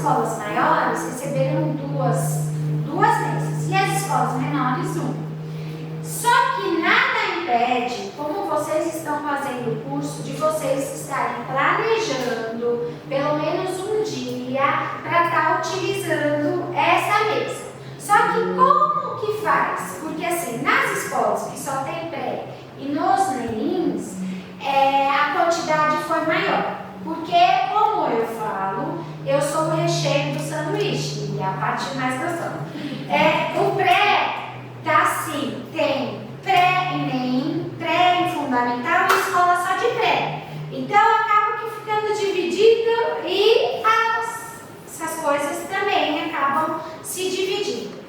escolas maiores receberam duas vezes e as escolas menores uma. Só que nada impede, como vocês estão fazendo o curso, de vocês estarem planejando pelo menos um dia para estar utilizando essa mesa. Só que como que faz? Porque assim, nas escolas que só tem pré e nos NEINs, a quantidade foi maior. Porque, como eu falo, eu sou o recheio do sanduíche, e a parte mais gostosa. O pré tá assim, tem pré e NEIN, pré e fundamental e escola só de pré. Então acaba que ficando dividido e essas coisas também acabam se dividindo.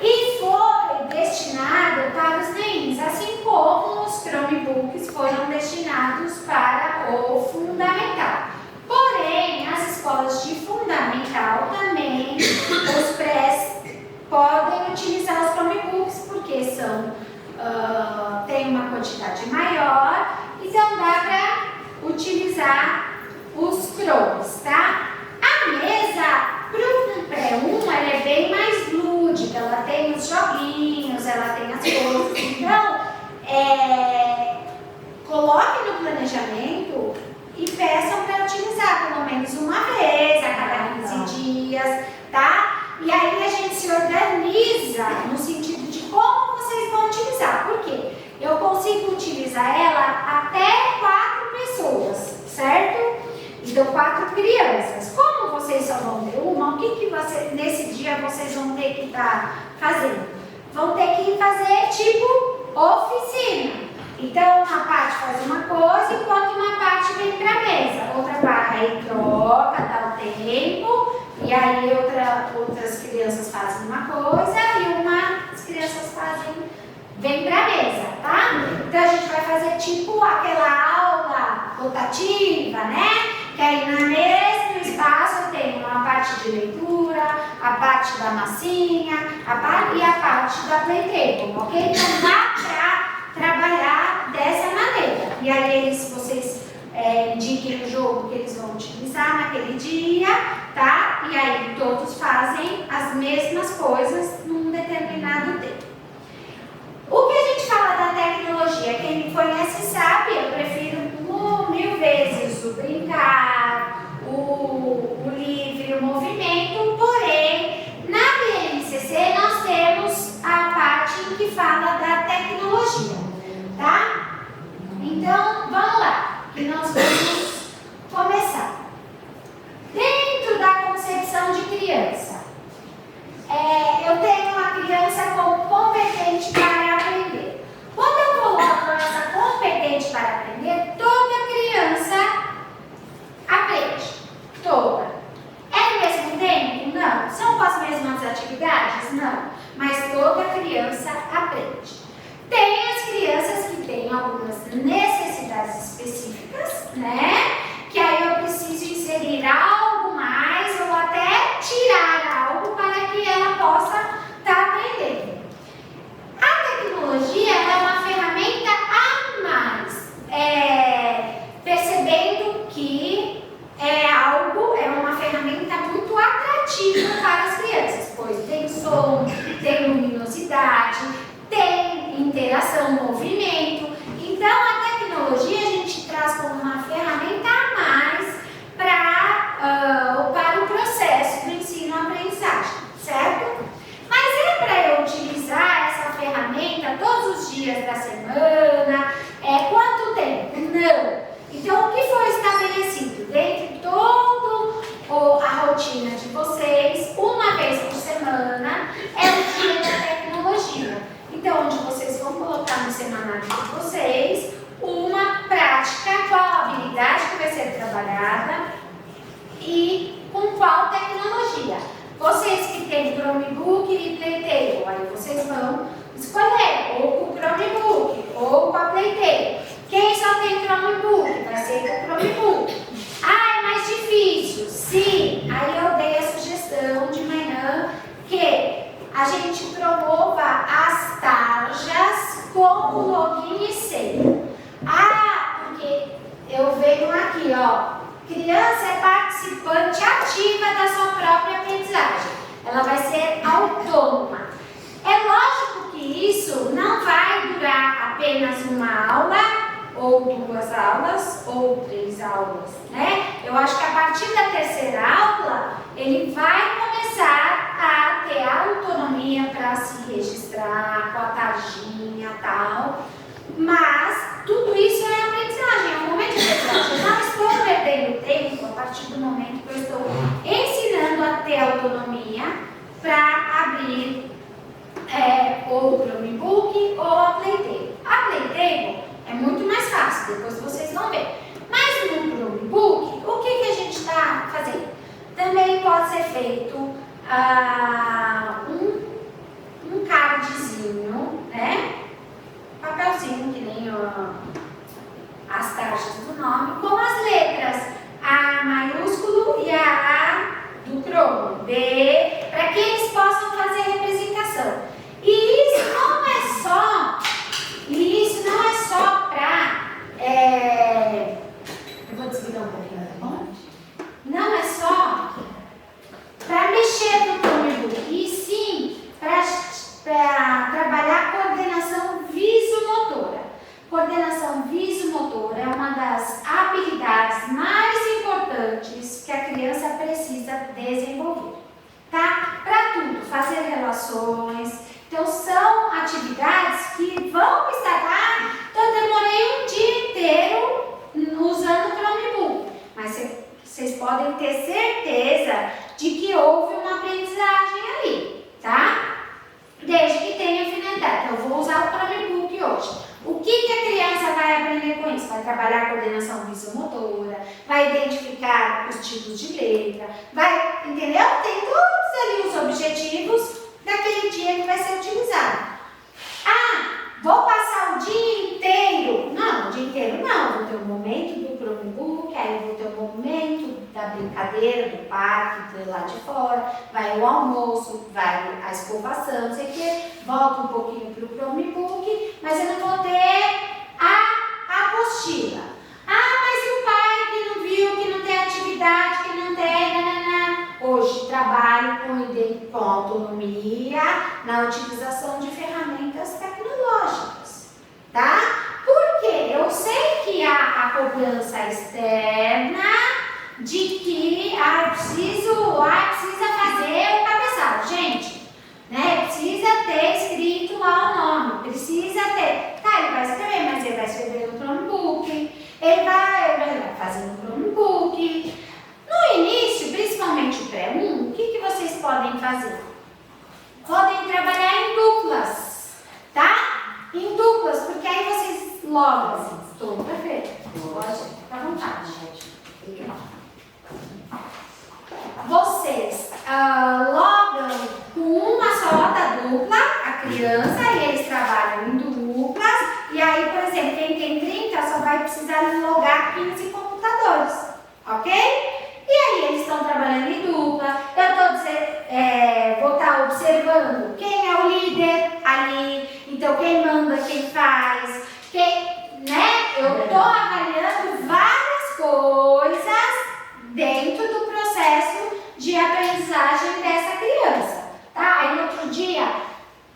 E foi destinado para os NEINs, assim como os Chromebooks foram destinados para o fundamental. Porém, as escolas de fundamental também, os prés podem utilizar os Chromebooks porque tem uma quantidade maior, então dá para utilizar os Chromes, tá? A mesa para o pré-1 ela é bem mais lúdica, ela tem os joguinhos, ela tem as coisas. Então, coloque no planejamento e peçam para utilizar pelo menos uma vez a cada 15 dias, tá? E aí a gente se organiza no sentido de como vocês vão utilizar. Por quê? Eu consigo utilizar ela até 4 pessoas, certo? Então, 4 crianças. Como vocês só vão ter uma, o que nesse dia vocês vão ter que estar fazendo? Vão ter que fazer tipo oficina. Então, uma parte faz uma coisa, enquanto uma parte vem para a mesa. Outra parte aí troca, dá o tempo, e aí outras crianças fazem uma coisa e umas crianças vem para a mesa, tá? Então, a gente vai fazer tipo aquela aula rotativa, né? Que aí no mesmo espaço tem uma parte de leitura, a parte da massinha, e a parte da playtable, ok? Então dá para trabalhar dessa maneira. E aí vocês indiquem o jogo que eles vão utilizar naquele dia, tá? E aí todos fazem as mesmas coisas num determinado tempo. O que a gente fala da tecnologia, quem me conhece sabe, eu prefiro 1000 vezes o brincar, o livre, o movimento, porém, na BNCC nós temos a parte que fala da tecnologia, tá? Então, vamos lá, que nós vamos começar. Dentro da concepção de criança, eu tenho uma criança como competente para aprender. Quando eu coloco essa competente para aprender, toda criança aprende. Toda. É ao mesmo tempo? Não. São com as mesmas atividades? Não. Mas toda criança aprende. Tem as crianças que têm algumas necessidades específicas, né? Que aí eu preciso inserir algo mais ou até tirar algo para que ela possa estar aprendendo. A tecnologia é uma ferramenta a mais, percebendo que é uma ferramenta muito atrativa para as crianças, pois tem som, tem luminosidade, tem interação, movimento. Então a tecnologia a gente traz como uma ferramenta a mais para o processo do ensino-aprendizagem, certo? Mas para eu utilizar essa ferramenta todos os dias da semana? Quanto tempo? Não. Então, o que foi estabelecido dentro de toda a rotina de vocês, uma vez por semana, é o dia da tecnologia. Então, onde vocês vão colocar no semanário de vocês uma prática, qual a habilidade que vai ser trabalhada e com qual tecnologia. Vocês que têm Chromebook e Playtable, aí vocês vão escolher ou com o Chromebook ou com a Playtable. Quem só tem Chromebook vai ser com o Chromebook. É mais difícil? Sim. Aí eu dei a sugestão de manhã que a gente promova as tarjas com o login e senha. Porque eu venho aqui, ó. Criança é participante ativa da sua própria aprendizagem. Ela vai ser autônoma. É lógico que isso não vai durar apenas uma aula, ou 2 aulas, ou 3 aulas, né? Eu acho que a partir da terceira aula, ele vai começar a ter autonomia para se registrar com a tarjinha e tal, mas tudo isso é aprendizagem, é um momento de aprendizagem. Eu não estou perdendo tempo a partir do momento que eu estou ensinando a ter autonomia para abrir ou o Chromebook ou a Playtable. A Playtable é muito mais fácil, depois vocês vão ver. Mas no Chromebook, o que a gente está fazendo? Também pode ser feito um cardzinho, né? Papelzinho, que nem as taxas do nome, com as letras A maiúsculo e a A do Chrome, B, para que eles possam fazer representação. E isso não é só para... eu vou desligar um pouquinho, tá bom? Não é só para mexer no Chromebook, e sim para trabalhar a coordenação visomotora. Coordenação visomotora é uma das habilidades mais importantes que a criança precisa desenvolver, tá? Para tudo, fazer relações. Então, são atividades que vão estar então, eu demorei um dia inteiro usando o Chromebook, mas vocês podem ter certeza de que houve uma aprendizagem ali, tá? Desde que tenha finalidade. Então, eu vou usar o Chromebook hoje. O que a criança vai aprender com isso? Vai trabalhar a coordenação visomotora, vai identificar os tipos de letra, vai, entendeu? Tem todos ali os objetivos daquele dia que vai ser utilizado. Vou passar o dia inteiro? Não, o dia inteiro não. Vou ter um momento do Chromebook, aí eu vou ter um momento da brincadeira, do parque, do lado de fora, vai o almoço, vai a escovação, não sei o quê, volto um pouquinho para o Chromebook, mas eu não vou ter a apostila. Mas e o pai que não viu, que não tem atividade, que não tem... Hoje trabalho com autonomia na utilização de ferramentas tecnológicas, tá? Porque eu sei que há a cobrança externa de que precisa fazer o cabeçalho. Gente, né? Precisa ter escrito lá o nome, precisa ter. Tá, ele vai escrever, mas ele vai escrever no Chromebook, ele vai fazer no Chromebook. No início, principalmente o pré-1, o que vocês podem fazer? Podem trabalhar em duplas, tá? Em duplas, porque aí vocês logam. Estou perfeito. Pode, fica à vontade. Vocês logam com uma só da dupla, a criança, e eles trabalham em duplas. E aí, por exemplo, quem tem 30 só vai precisar logar 15 computadores, ok? E aí eles estão trabalhando em dupla, vou estar observando quem é o líder ali, então quem manda, quem faz, né? Eu estou avaliando várias coisas dentro do processo de aprendizagem dessa criança, tá? Aí no outro dia,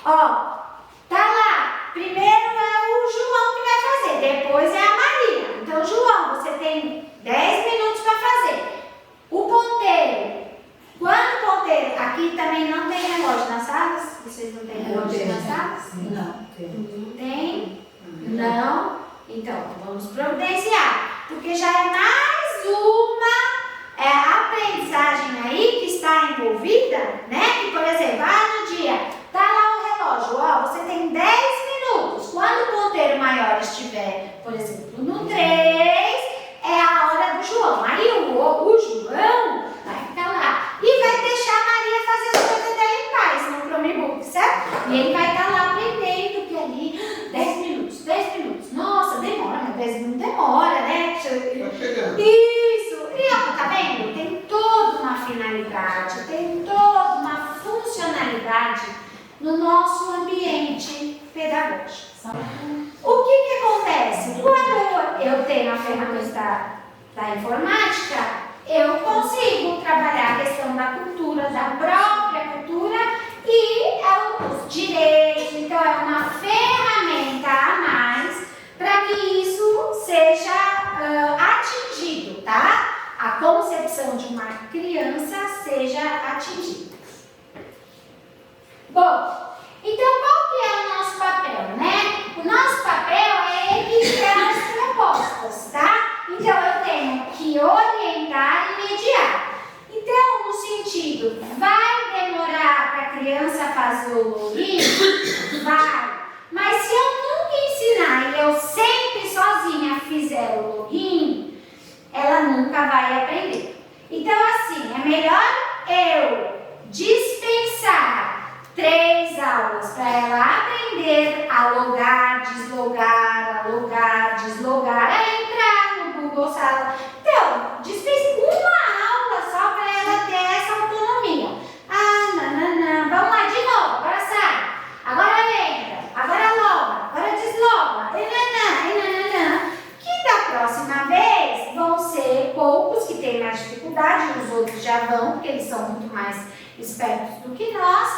tá lá, primeiro é o João que vai fazer, depois é a Maria. Então, João, você tem 10 minutos para fazer. O ponteiro, quando o ponteiro, aqui também não tem relógio nas salas? Vocês não têm relógio nas salas? Não. Tem? Não? Então, vamos providenciar, porque já é mais uma aprendizagem aí que está envolvida, né? Que, por exemplo, no dia, tá lá o relógio, você tem 10 minutos. Quando o ponteiro maior estiver, por exemplo, no 3, é a hora do João. Aí o João vai ficar lá e vai deixar a Maria fazer as coisas dela em paz no Chromebook, certo? E ele vai estar lá aprendendo que ali 10 minutos. Nossa, demora, mas 10 minutos demora, né? Isso. E tá vendo? Tem toda uma finalidade, tem toda uma funcionalidade no nosso ambiente pedagógico. O que acontece? Quando eu tenho a ferramenta da informática, eu consigo trabalhar a questão seja atingida. Bom, então qual que é o nosso papel, né? O nosso papel é equilibrar as propostas, tá? Então eu tenho que orientar e mediar. Então, no sentido, vai demorar para a criança fazer o login? Vai. Mas se eu nunca ensinar e eu sempre sozinha fizer o login, ela nunca vai aprender. Então, assim, é melhor eu dispensar 3 aulas para ela aprender a logar, deslogar, a entrar no Google Sala. Então, dispensa uma aula só para ela ter essa autonomia. Vamos lá de novo, agora sai, agora entra, agora loga, agora desloga, que da próxima vez vão ser poucos que têm mais dificuldade, os outros já vão, porque eles são muito mais espertos do que nós.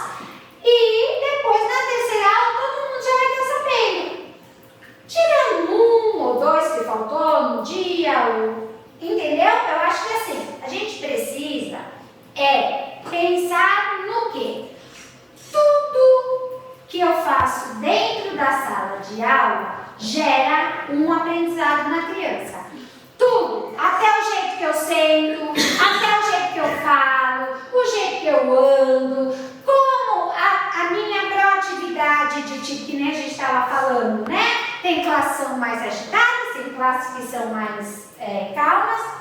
E depois, na terceira aula, todo mundo já vai estar sabendo. Tirando 1 ou 2 que faltou no dia, entendeu? Eu acho que assim, a gente precisa pensar no quê? Tudo que eu faço dentro da sala de aula gera um aprendizado na criança. Tudo, até o jeito que eu sento, até o jeito que eu falo, o jeito que eu ando, como a minha proatividade de tipo que nem a gente estava falando, né? Tem classes que são mais agitadas, tem classes que são mais calmas.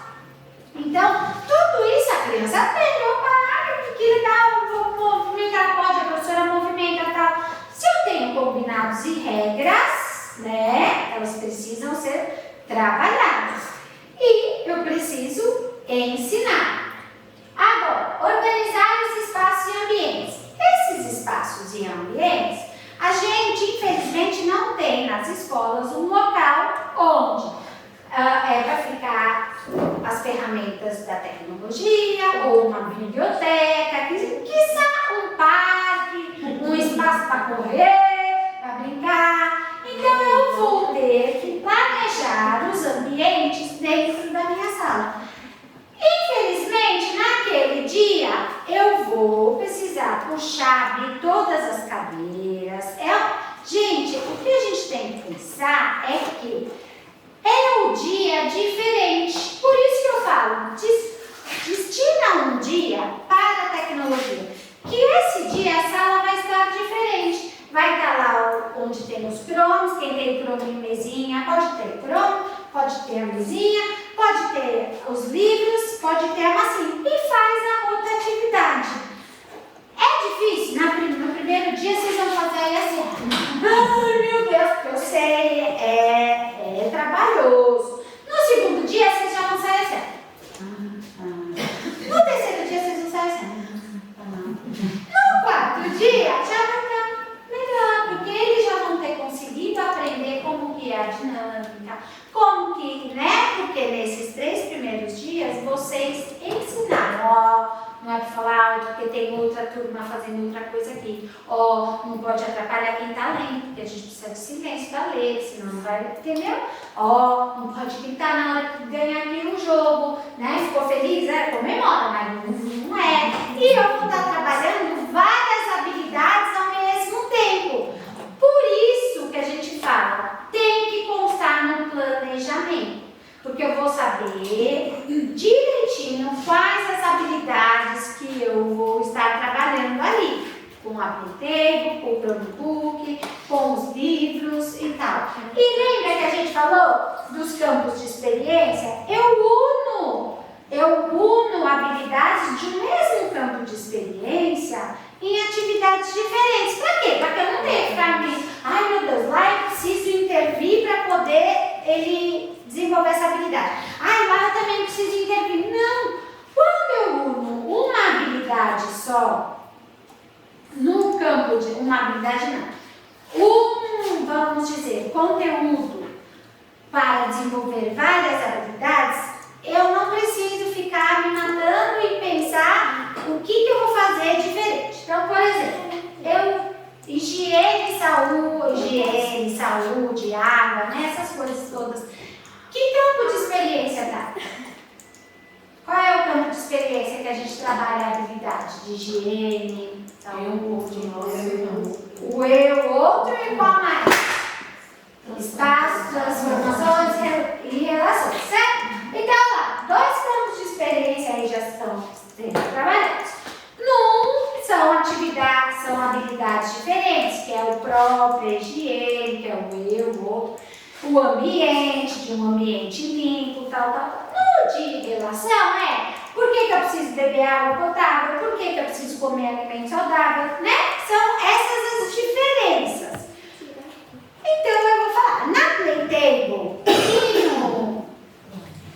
Então, tudo isso a criança aprende. Opa, que legal, vou movimentar, pode, a professora movimenta, tal. Se eu tenho combinados e regras, né? Elas precisam ser trabalhadas. E eu preciso ensinar. Agora, organizar os espaços e ambientes. Esses espaços e ambientes, a gente, infelizmente, não tem nas escolas um local onde é para ficar as ferramentas da tecnologia, ou uma biblioteca, quiçá um parque, um espaço para correr, para brincar. Então, eu vou ter que planejar os ambientes dentro da minha sala. Infelizmente, naquele dia, eu vou precisar puxar, abrir todas as cadeiras. Gente, o que a gente tem que pensar é que é um dia diferente. Por isso que eu falo, destina um dia para a tecnologia. Que esse dia a sala vai estar diferente. Vai estar lá onde tem os cromos, quem tem cromo em mesinha, pode ter cromo, pode ter a mesinha, pode ter os livros, pode ter a massinha. E faz a outra atividade. É difícil? No primeiro dia vocês vão fazer aí assim. Ai, meu Deus, porque eu sei, é trabalhoso. No segundo dia vocês já vão sair assim. No terceiro dia vocês vão sair assim. No quarto dia já vai estar melhor, porque eles já vão ter conseguido aprender como que é a dinâmica, como que, né? Porque nesses 3 primeiros dias vocês ensinaram, não é para falar, porque tem outra turma fazendo outra coisa aqui, não pode atrapalhar quem está lendo, porque a gente precisa de silêncio para ler, senão não vai, entendeu? Não pode gritar na hora que ganhar aqui um jogo, né? Ficou feliz? Comemora, mas não é. E eu vou estar trabalhando várias habilidades ao mesmo tempo. Por isso que a gente fala, tem que constar no planejamento. Porque eu vou saber direitinho quais as habilidades que eu vou estar trabalhando ali. Com o aplicativo, com o Chromebook, com os livros e tal. E lembra que a gente falou dos campos de experiência? Eu uno habilidades de um mesmo campo de experiência em atividades diferentes. Para quê? Para que eu não tenha que ficar me... Ai, meu Deus, lá eu preciso intervir para poder ele desenvolver essa habilidade. Ai, lá eu também preciso intervir. Não! Quando eu uno uma habilidade só, num campo de... Uma habilidade não. Vamos dizer, conteúdo para desenvolver várias habilidades, eu não preciso ficar me matando e pensar o que eu vou fazer diferente. Então, por exemplo, higiene, saúde, água, né? Essas coisas todas. Que campo de experiência dá? Qual é o campo de experiência que a gente trabalha a habilidade de higiene, saúde, o eu, outro e qual mais? Espaço, transformações e relações, certo? Então, lá, 2 campos de experiência aí já estão sendo trabalhados. Num, são atividades, são habilidades diferentes, que é o próprio, a higiene, que é o eu, o outro, o ambiente, de um ambiente limpo, tal. No de relação por que eu preciso beber água potável, por que eu preciso comer alimento saudável, né? São essas as diferenças. Então eu vou falar, na Playtable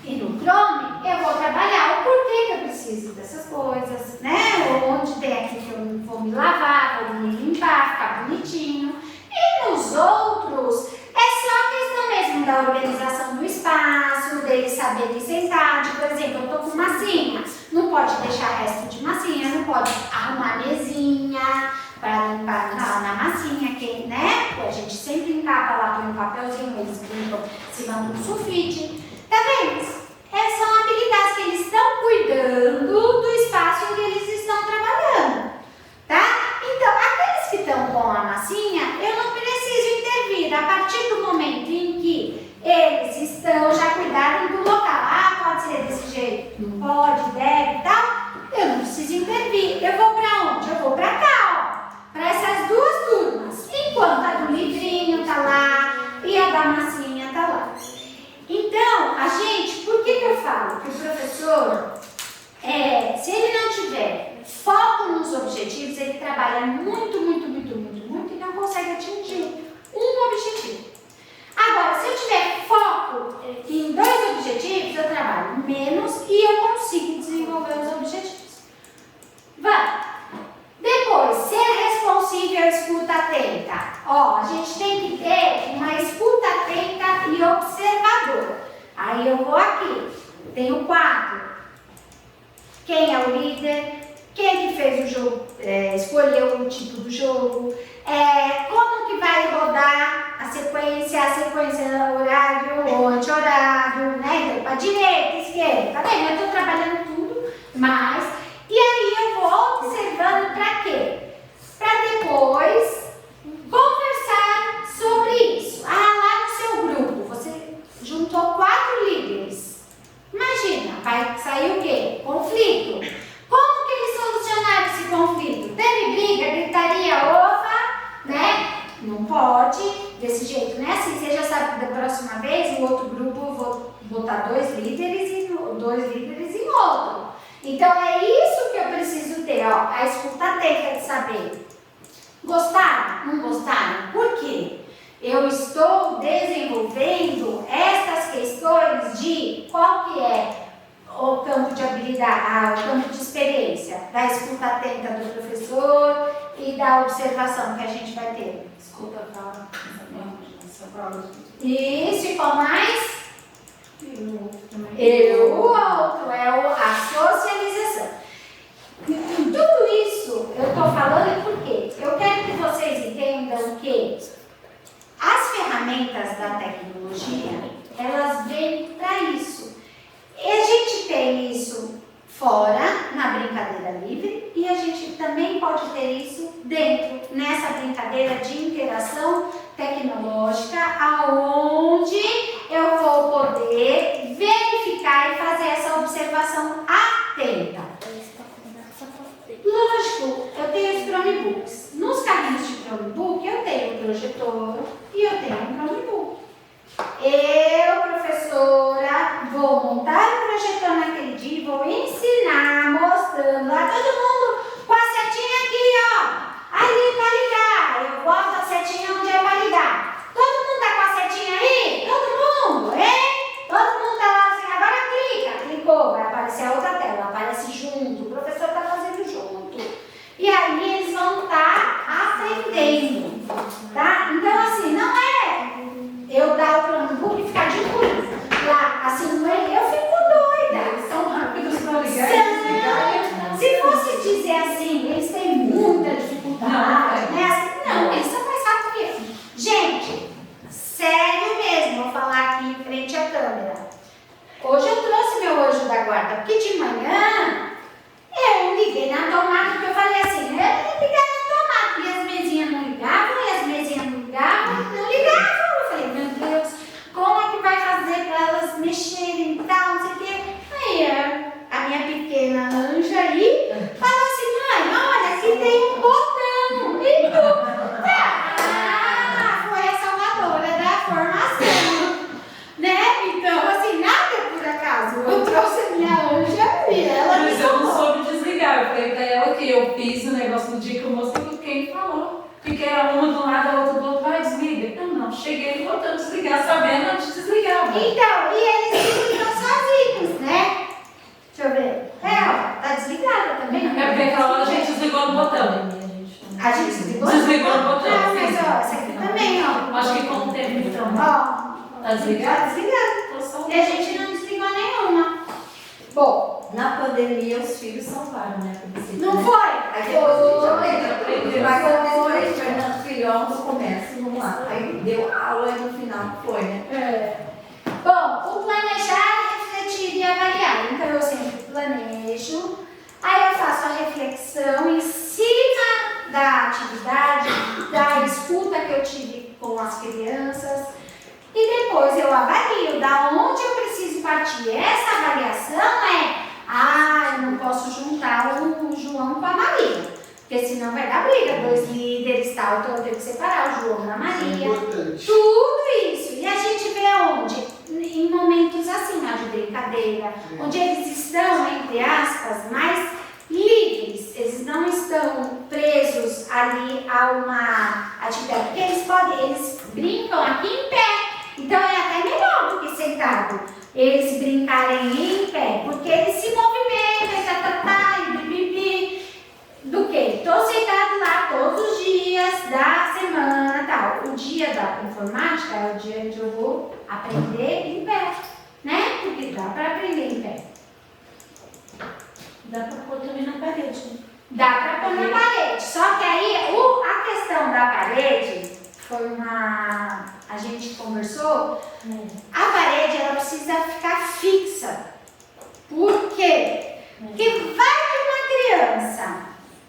e no Chrome, eu vou trabalhar o porquê que eu preciso dessas coisas, né? Onde tem aqui que eu vou me lavar, vou me limpar, ficar bonitinho. E nos outros, é só questão mesmo da organização do espaço, deles saberem sentar. Por exemplo, eu tô com massinha, não pode deixar resto de massinha, não pode arrumar mesinha para limpar na massinha, que, né? A gente sempre encapa lá, põe um papelzinho, eles limpam em cima do sulfite. Tá vendo? São habilidades que eles estão cuidando do espaço em que eles estão trabalhando, tá? Então, aqueles que estão com a massinha, eu não preciso intervir. A partir do momento em que eles estão, já cuidaram do local, pode ser desse jeito, não pode, deve e tal, eu não preciso intervir. Eu vou para onde? Eu vou para cá, ó, para essas 2 turmas. Enquanto a do livrinho tá lá e a da massinha tá lá. Então, a gente, por que eu falo que o professor, se ele não tiver foco nos objetivos, ele trabalha muito e não consegue atingir um objetivo. Agora, se eu tiver foco em 2 objetivos, eu trabalho menos e eu consigo desenvolver os objetivos. Vamos! Depois, ser responsível à escuta atenta. Ó, a gente tem que ter uma escuta atenta e observadora. Aí eu vou aqui, tenho 4. Quem é o líder? Quem que fez o jogo, escolheu o tipo do jogo? Como que vai rodar a sequência horário ou anti-horário, né? Então, para direita, esquerda, tá vendo? Eu estou trabalhando tudo, mas... E aí eu vou observando para quê? Para depois conversar sobre isso. Lá no seu grupo, você juntou 4 líderes. Imagina, vai sair o quê? Conflito. Como que eles solucionaram esse conflito? Teve briga, gritaria, opa, né? Não pode, desse jeito, né? Assim, você já sabe que da próxima vez, o outro grupo, eu vou botar 2 líderes e 2 líderes em outro. Então é isso que eu preciso ter, ó, a escuta atenta de saber. Gostaram? Não gostaram? Por quê? Eu estou desenvolvendo estas questões de qual que é o campo de habilidade, o campo de experiência, da escuta atenta do professor e da observação que a gente vai ter. Escuta, fala, isso, e qual mais? O outro, a socialização. Tudo isso eu estou falando porque eu quero que vocês entendam que as ferramentas da tecnologia, elas vêm para isso. E a gente tem isso fora, na brincadeira livre, e a gente também pode ter isso dentro, nessa brincadeira de interação tecnológica, aonde eu vou poder verificar e fazer essa observação atenta. Lógico, eu tenho os Chromebooks. Nos carrinhos de Chromebook, eu tenho o projetor e eu tenho um Chromebook. Eu, professora, vou montar o projetor naquele dia e vou ensinar, mostrando lá todo mundo com a setinha aqui, ó. Ali para ligar. Eu boto a setinha onde é para ligar. Todo mundo tá com a setinha aí? Todo mundo, hein? Todo mundo tá lá assim, agora clica. Clicou, vai aparecer a outra tela, aparece junto. O professor tá fazendo junto. E aí eles vão estar aprendendo, tá? Então assim, não é eu dar o Chromebook e ficar de boa lá, assim, não é? Eu fico doida. Eles são rápidos para ligar e desligar. Se fosse dizer assim, eles têm muita dificuldade, né? Não, eles são mais rápidos que eu. Gente, sério mesmo, vou falar aqui em frente à câmera. Hoje eu trouxe meu anjo da guarda, porque de manhã tem um botão. E tu? Foi a salvadora da formação. Né? Então, assim, nada é por acaso. Eu trouxe a minha anja e ela me Mas eu não salvou. soube desligar. Eu falei pra ela que eu fiz o negócio no dia que eu mostrei, porque quem falou. Fiquei uma do lado, a outra do outro, vai, desliga. Eu não, cheguei voltando a desligar, sabendo antes de desligar. Então, e eles desligam sozinhos, né? Deixa eu ver. Ó, tá desligada também. É porque aquela hora a gente desligou no botão. A gente desligou? Desligou o botão. Ah, mas ó, essa aqui também, ó. Acho que com o tempo, então. Ó, Tá desligado? tá desligada. Tô só- E a gente não desligou nenhuma. Bom, Na pandemia, os filhos salvaram, né? não foi? Aí depois a gente Foi. aprendeu. Mas quando eu disse, Fernando Filhão, no começo, vamos lá. Aí deu aula e no final foi, né? Bom, o planejar, refletir e avaliar. Então eu sempre planejo, aí eu faço a reflexão em cima da atividade, da escuta que eu tive com as crianças e depois eu avalio da onde eu preciso partir. Essa avaliação eu não posso juntar o João com a Maria, porque senão vai dar briga, 2 líderes, tal, então eu tenho que separar o João da Maria. Tudo isso. E a gente vê onde? Em momentos assim, ó, de brincadeira, onde eles estão, entre aspas, mais livres. Eles não estão presos ali a uma atividade. Porque eles brincam aqui em pé. Então é até melhor do que sentado. Eles brincarem em pé, porque eles se movimentam, e bibibi. Do que? Estou sentado lá todos os dias da semana, tal. O dia da informática é o dia onde eu vou aprender em pé, né? Porque dá para aprender em pé. Dá pra pôr também na parede. Dá para pôr na parede. Só que aí a questão da parede foi uma. A gente conversou. A parede ela precisa ficar fixa. Por quê? Porque vai que uma criança.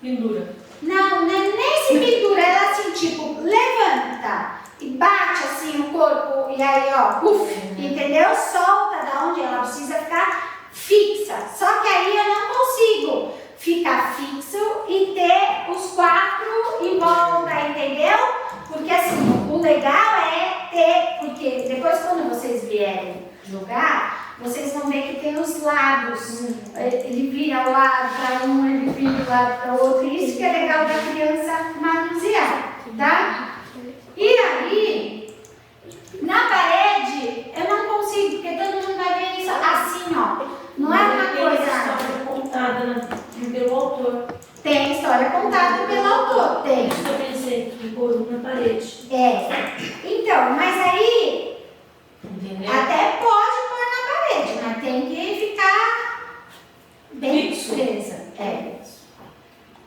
Pendura. Não é nem se pendura, ela assim, tipo, levanta e bate assim o corpo e aí, ó, entendeu? Solta da onde ela precisa ficar fixa. Só que aí eu não consigo ficar fixo e ter os 4 em volta, entendeu? Porque assim, o legal é ter, porque depois quando vocês vierem jogar, vocês vão ver que tem os lados. Ele vira o lado para um, ele vira o lado para o outro. Isso que é legal da criança manusear, tá? E aí, na parede, eu não consigo, porque todo mundo vai ver isso assim, ó. Não é uma coisa. História contada pelo autor. Tem história contada pelo autor, tem. Isso que eu pensei, que pôr na parede. Então, mas aí, Entendeu? até pode pôr na parede, mas tem que ficar bem Fixo. presa.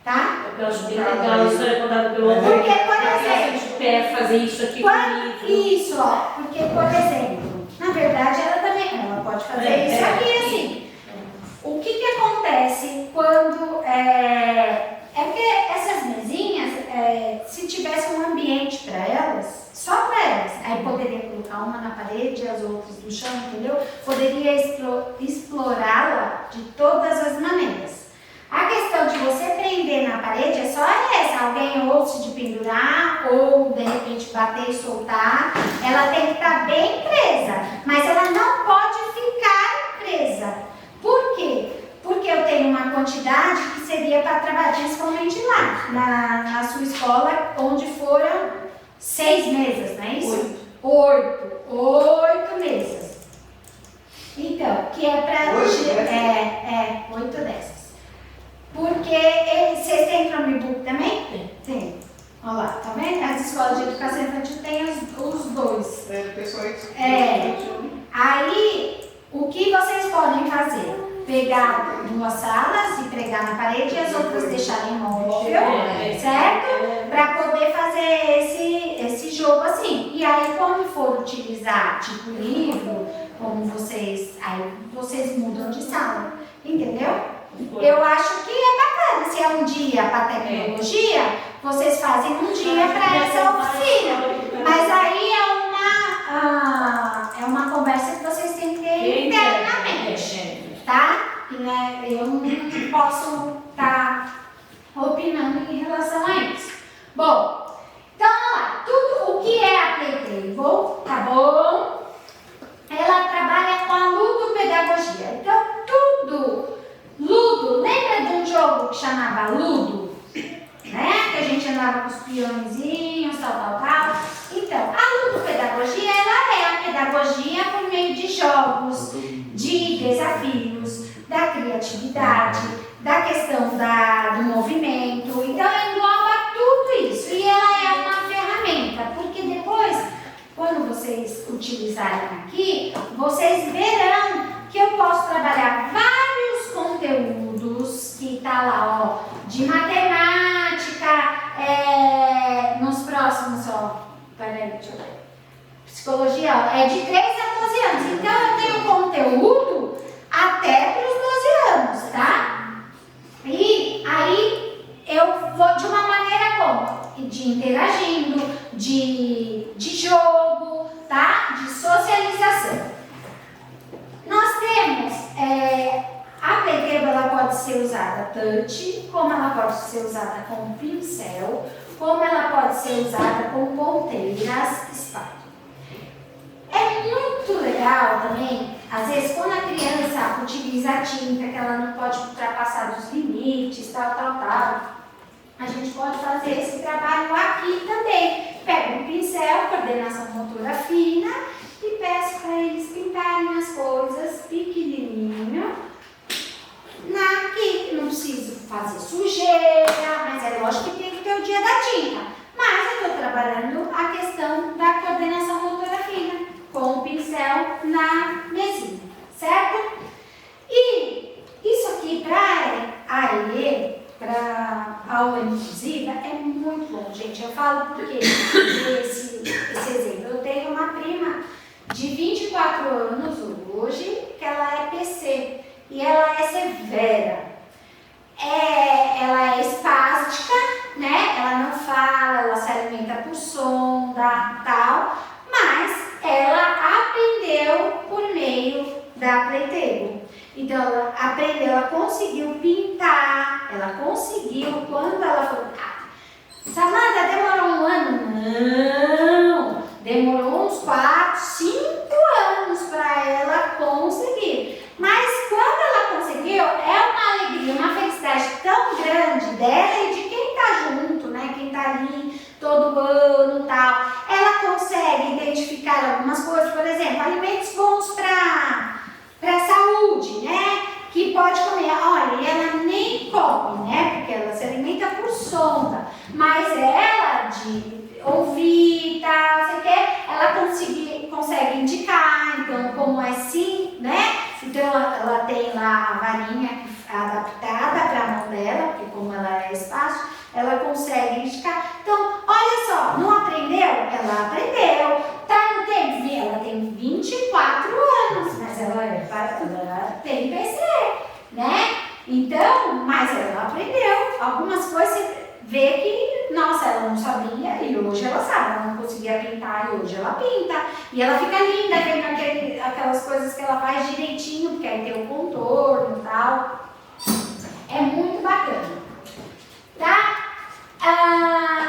Tá? Eu acho bem legal a história contada pelo autor. Porque, por A criança exemplo, de pé fazer isso aqui Quando, comigo. isso, ó, porque, por exemplo, na verdade ela também pode fazer isso aqui assim. O que acontece quando porque essas mesinhas, se tivesse um ambiente para elas, só para elas, aí poderia colocar uma na parede e as outras no chão, entendeu? Poderia explorá-la de todas as maneiras. A questão de você prender na parede é só essa, alguém ou se de pendurar ou de repente bater e soltar, ela tem que estar bem presa, mas ela não pode ficar presa. Por quê? Porque eu tenho uma quantidade que seria para trabalhar, principalmente lá, na sua escola, onde foram 6 mesas, não é isso? 8 mesas. Então, que é para... 8 dessas. Porque vocês têm Chromebook também? Tem. Olha lá, tá vendo? As escolas de educação infantil têm os 2. Aí, o que vocês podem fazer? Pegar 2 salas e pregar na parede e as outras deixarem móvel, certo? Para poder fazer esse jogo assim. E aí, quando for utilizar, tipo livro, como vocês mudam de sala, entendeu? Eu acho que é bacana. Se é um dia para tecnologia, vocês fazem um dia para essa oficina. Mas aí é uma conversa que vocês têm que ter internamente, tá? E, né, eu não posso estar opinando em relação Bom, então vamos lá. Tudo o que é a Playtable, tá bom? Ela trabalha com a ludopedagogia. Então, tudo. Ludo, lembra de um jogo que chamava Ludo? Né? Que a gente andava com os peõezinhos, tal. Então, a ludopedagogia, ela é a pedagogia por meio de jogos, de desafios, da criatividade, da questão do movimento. Então, engloba tudo isso. E ela é uma ferramenta, porque depois, quando vocês utilizarem aqui, vocês verão que eu posso trabalhar vários conteúdos que tá lá, ó, de matemática, nos próximos, ó, peraí, deixa eu ver. Psicologia, ó, é de 3 a 12 anos. Então, eu tenho conteúdo até para os 12 anos, tá? E aí, eu vou de uma maneira como? De interagindo, de jogo, tá? De socialização. Nós temos, a Playtable, ela pode ser usada touch, como ela pode ser usada com pincel, como ela pode ser usada com ponteiras, espátula. É muito legal também, às vezes, quando a criança utiliza a tinta, que ela não pode ultrapassar dos limites, tal, a gente pode fazer esse trabalho aqui também. Pega um pincel, coordenação motora fina, e peço para eles pintarem as coisas pequenininho. Aqui não preciso fazer sujeira, mas é lógico que tem que ter o dia da tinta. Mas eu estou trabalhando a questão da coordenação motora fina, com o pincel na mesinha, certo? E isso aqui para a EE, para a aula inclusiva, é muito bom, gente. Eu falo porque esse exemplo. Eu tenho uma prima de 24 anos hoje, que ela é PC, e ela é severa. Ela é espástica, né? Ela não fala, ela se alimenta por sonda, tal, mas ela aprendeu por meio da Playtable. Então, ela aprendeu, ela conseguiu pintar, ela conseguiu, quando ela falou, Samanta, demorou 1 ano? Não, demorou uns 4, 5 anos para ela conseguir. Mas quando ela conseguiu, é uma alegria, uma felicidade tão grande dela e de quem tá junto, né? Quem tá ali todo ano e tal. Ela consegue identificar algumas coisas, por exemplo, alimentos bons para saúde, né? Que pode comer. Olha, ela nem come, né? Porque ela se alimenta por sonda. Mas ela de ouvir, tá, sei o quê, ela consegue indicar, então como é sim, né? Então ela tem lá a varinha adaptada para a mão dela, porque como ela é espaço, ela consegue indicar. Então, olha só, não aprendeu? Ela aprendeu. Tá no tempo? Ela tem 24 anos, mas ela tem PC, né? Então, mas ela aprendeu. Algumas coisas você vê que, nossa, ela não sabia e hoje ela sabe. Ela não conseguia pintar e hoje ela pinta. E ela fica linda, vendo aquelas coisas que ela faz direitinho, porque aí tem o contorno e tal. É muito bacana, tá?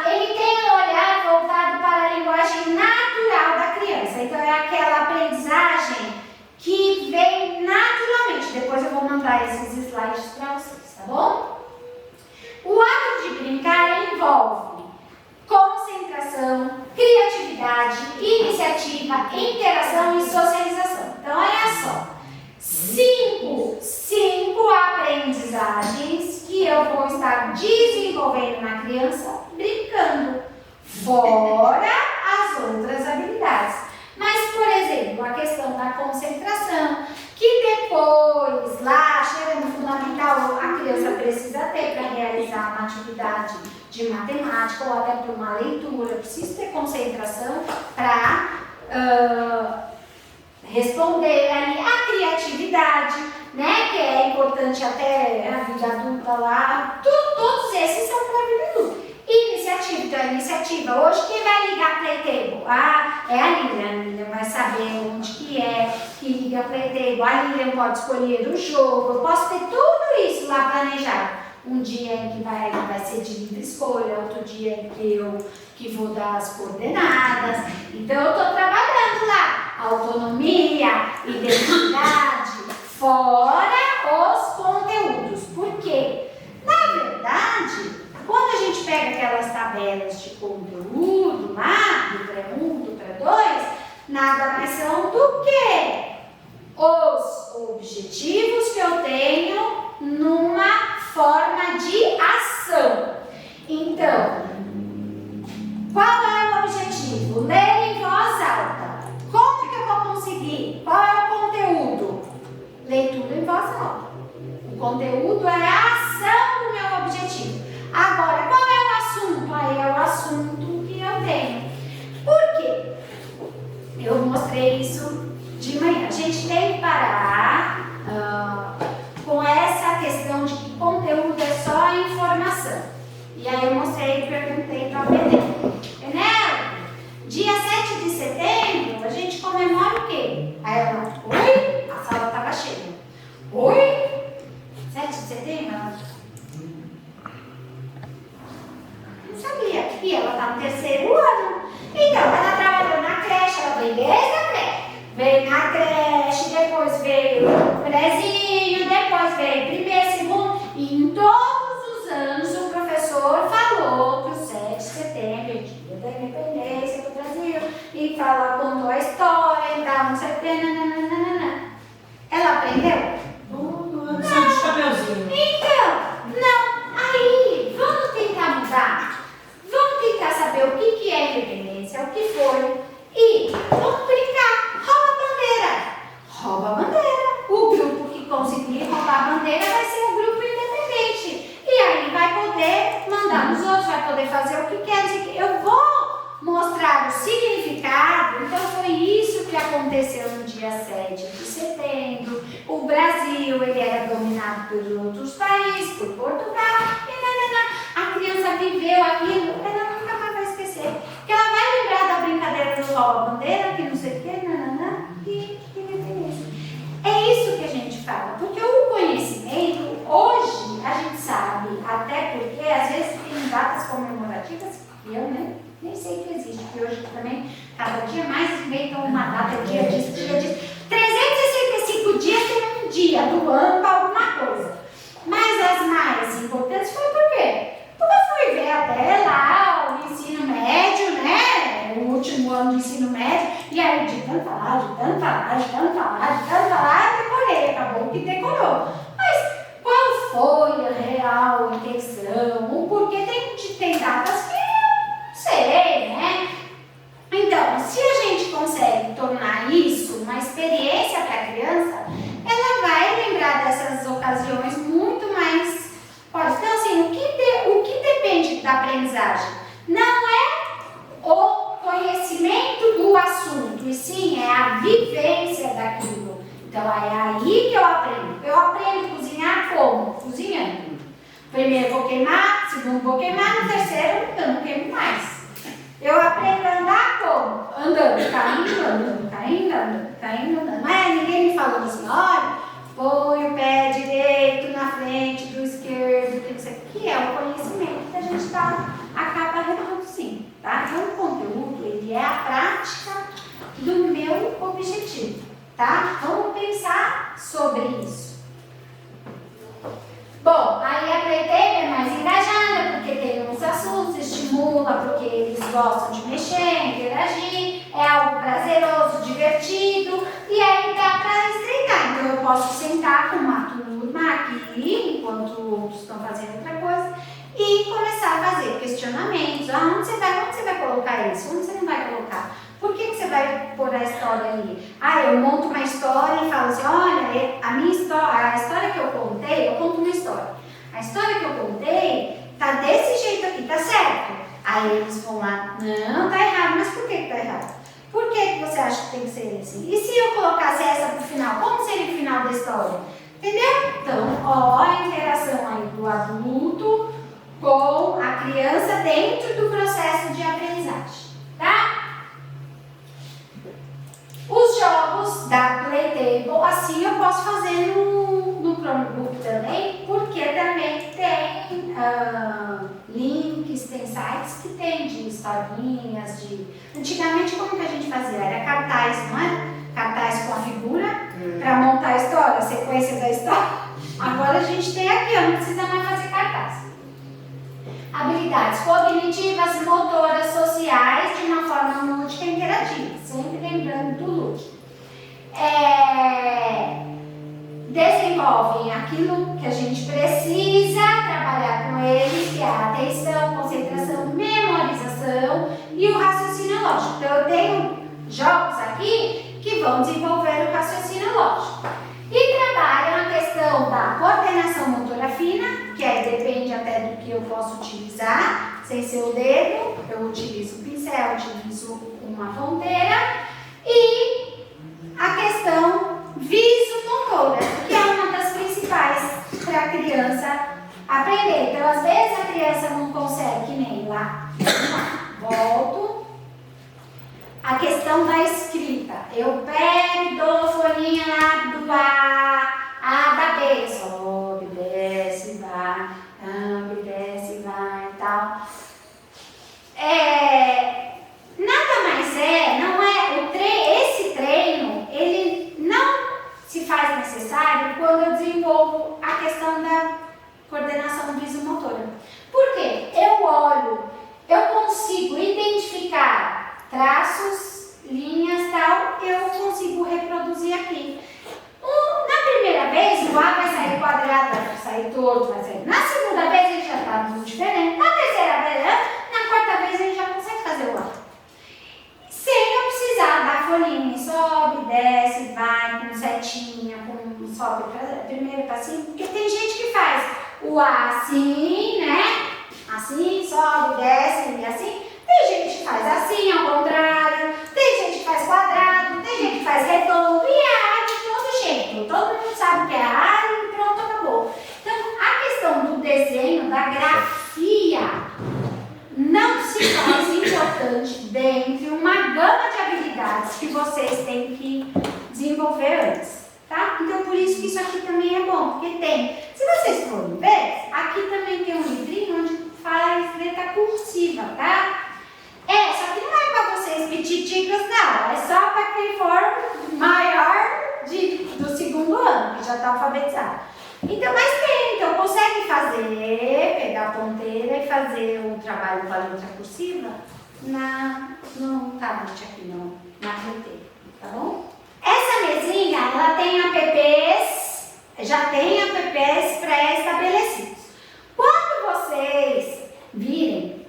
Ele tem um olhar voltado para a linguagem natural da criança. Então, é aquela aprendizagem que vem naturalmente. Depois eu vou mandar esses slides para vocês, tá bom? O ato de brincar envolve concentração, criatividade, iniciativa, interação e socialização. Então, olha só. 5 aprendizagens que eu vou estar desenvolvendo na criança brincando, fora as outras habilidades. Mas, por exemplo, a questão da concentração, que depois, lá, chega no fundamental, a criança precisa ter para realizar uma atividade de matemática ou até para uma leitura, precisa ter concentração para responder ali a criatividade, né, que é importante até a vida adulta lá, todos esses são para a vida adulta. Iniciativa, então a iniciativa, hoje quem vai ligar a Playtable? É a Lilian vai saber onde que liga a Playtable, a Lilian pode escolher o jogo, eu posso ter tudo isso lá planejado. Um dia em que vai ser de livre escolha, outro dia em que vou dar as coordenadas. Então eu estou trabalhando lá. Autonomia, identidade, fora os conteúdos. Por quê? Na verdade, quando a gente pega aquelas tabelas de conteúdo lá, do pré-1, do pré-2, nada mais são do que os objetivos que eu tenho numa forma de ação. Então, qual é o objetivo? Ler em voz alta. Como que eu vou conseguir? Qual é o conteúdo? Leitura em voz alta. O conteúdo é a ação do meu objetivo. Agora, qual é o assunto? Aí é o assunto que eu tenho. Por quê? Eu mostrei isso de manhã. A gente tem que parar com essa questão de que conteúdo é só informação. E aí eu mostrei e perguntei para a Penélope, dia 7 de setembro, a gente comemora o quê? Aí ela, oi? A sala estava cheia. Oi? 7 de setembro? Ela não sabia. E ela está no 3º ano. Então, ela trabalhou na creche, ela veio desde a creche. Veio na creche, depois veio o prezinho, depois veio primeiro, segundo. E em todos os anos o professor falou que o 7 de setembro é dia da independência do Brasil. E contou a história e tal, não sei o que, nananana. Ela aprendeu? Só de chapeuzinho. Então, não. Aí, vamos tentar mudar. Vamos tentar saber o que é independência, o que foi. E vamos brincar. Rouba a bandeira. Rouba a bandeira. O grupo que conseguir roubar a bandeira vai ser o grupo independente. E aí vai poder mandar nos outros, vai poder fazer o que quer. Eu vou mostrar o significado. Então foi isso que aconteceu no dia 7 de setembro. O Brasil, ele era dominado por outros países, por Portugal. E a criança viveu aquilo, ela nunca mais vai esquecer. Porque ela vai lembrar da brincadeira do rouba-bandeira, que não sei o que, e independência. É isso que a gente fala. Porque o conhecimento, hoje, a gente sabe, até porque às vezes tem datas comemorativas que eu nem sei que existe, porque hoje também, cada dia mais inventam uma data, dia disso, dia disso. 365 dias tem um dia do ano para alguma coisa. Mas as mais importantes foi por quê? Porque eu fui ver até lá o ensino médio, né? O último ano do ensino médio, e aí de tanto falar, decorei, acabou que decorou. Mas qual foi a real intenção? O porquê tem datas que eu não sei, né? Então, se a gente consegue tornar isso uma experiência para a criança, ela vai lembrar dessas ocasiões muito mais fortes. Então, assim, o que depende da aprendizagem? Não é o conhecimento do assunto, e sim é a vivência daquilo. Então, é aí que eu aprendo. Eu aprendo a cozinhar como? Cozinhando. Primeiro vou queimar, segundo vou queimar, no terceiro eu não queimo mais. Eu aprendo a andar como? Andando, caindo, andando. Mas ninguém me falou assim, olha, põe o pé direito na frente do esquerdo, tem que ser. Que é o conhecimento que a gente acaba reproduzindo, tá? Então, o conteúdo, ele é a prática do meu objetivo, tá? Vamos pensar sobre isso. Bom, aí a Playtime é mais engajada, porque tem uns assuntos, estimula, porque eles gostam de mexer, interagir, é algo prazeroso, divertido, e aí dá para estreitar. Então eu posso sentar com uma turma aqui, enquanto outros estão fazendo outra coisa, e começar a fazer questionamentos. Onde você vai colocar isso? Onde você não vai colocar? Por que você vai pôr a história ali? Eu monto uma história e falo assim, olha, a história que eu contei, eu conto uma história. A história que eu contei tá desse jeito aqui, tá certo? Aí eles vão lá, não, tá errado, mas por que tá errado? Por que você acha que tem que ser assim? E se eu colocasse essa pro final, como seria o final da história? Entendeu? Então, ó, a interação aí do adulto com a criança dentro do processo de aprendizagem, tá? Os jogos da Playtable, assim eu posso fazer no Chromebook também, porque também tem tem de historinhas, de... Antigamente, como que a gente fazia? Era cartaz, não é? Cartaz com a figura para montar a história, a sequência da história. Agora a gente tem aqui, não precisa mais fazer cartaz. Habilidades cognitivas, motoras, sociais, de uma forma lúdica e interativa. Sempre lembrando do lúdico. Desenvolvem aquilo que a gente precisa trabalhar com eles, que é a atenção, concentração, memorização e o raciocínio lógico. Então, eu tenho jogos aqui que vão desenvolver o raciocínio lógico. E trabalham a questão da coordenação motora fina, que depende até do que eu posso utilizar, sem ser o dedo, eu utilizo o pincel, utilizo uma ponteira, e a questão visomotora, que é uma das principais para a criança aprender. Então, às vezes a criança não consegue, que nem lá. Volto. A questão da escrita. Eu pego e dou a folhinha lá do A da B. Sobe, desce, vai, sobe, desce, vai e tal. Nada mais não é, esse treino, ele não se faz necessário quando eu desenvolvo a questão da coordenação visomotora. Por quê? Eu olho, eu consigo identificar traços, linhas, tal, eu consigo reproduzir aqui. Na primeira vez, o A vai sair quadrado, vai sair torto, vai sair. Na segunda vez, ele já está muito diferente. Na terceira vez, na quarta vez, ele já consegue fazer o A. Sem eu precisar da folhinha, sobe, desce, vai, com setinha, com sobe, primeiro passinho, porque tem gente que faz o A assim, né? Assim, sobe, desce, e assim. Tem gente que faz assim, ao contrário, tem gente que faz quadrado, tem gente que faz redondo, e é A de todo jeito. Todo mundo sabe que é A e pronto, acabou. Então, a questão do desenho, da grafia, não se faz importante dentre uma gama de habilidades que vocês têm que desenvolver antes, tá? Então, por isso que isso aqui também é bom, porque tem, se vocês forem ver, aqui também tem um livrinho onde faz letra cursiva, tá? Só que não é para vocês petiticas, não, é só para quem for maior do segundo ano, que já está alfabetizado. Então, mas tem, então consegue fazer, pegar a ponteira e fazer o trabalho com a letra cursiva no tablet aqui, na carteira, tá bom? Essa mesinha, ela tem apps, já tem apps pré-estabelecidos. Quando vocês virem,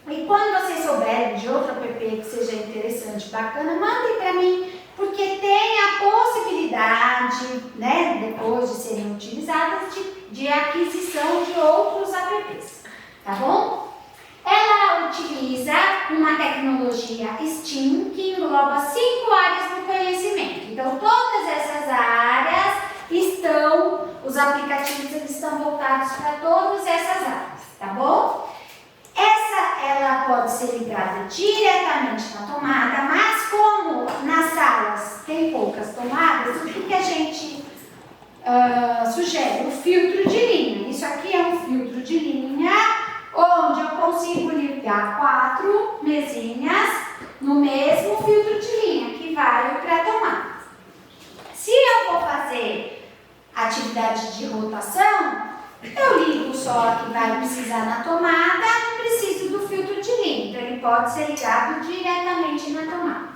e quando vocês souberem de outro app que seja interessante, bacana, mandem para mim, porque tem a possibilidade, né, depois de serem utilizadas, de aquisição de outros apps, tá bom? Ela utiliza uma tecnologia STEAM que engloba 5 áreas do conhecimento. Então, todas essas áreas os aplicativos eles estão voltados para todas essas áreas, tá bom? Ela pode ser ligada diretamente na tomada, mas como nas salas tem poucas tomadas, o que a gente sugere? O filtro de linha. Isso aqui é um filtro de linha, onde eu consigo ligar 4 mesinhas no mesmo filtro de linha, que vai para a tomada. Se eu vou fazer atividade de rotação, eu ligo só a que vai precisar na tomada, não preciso do filtro de linha, então ele pode ser ligado diretamente na tomada.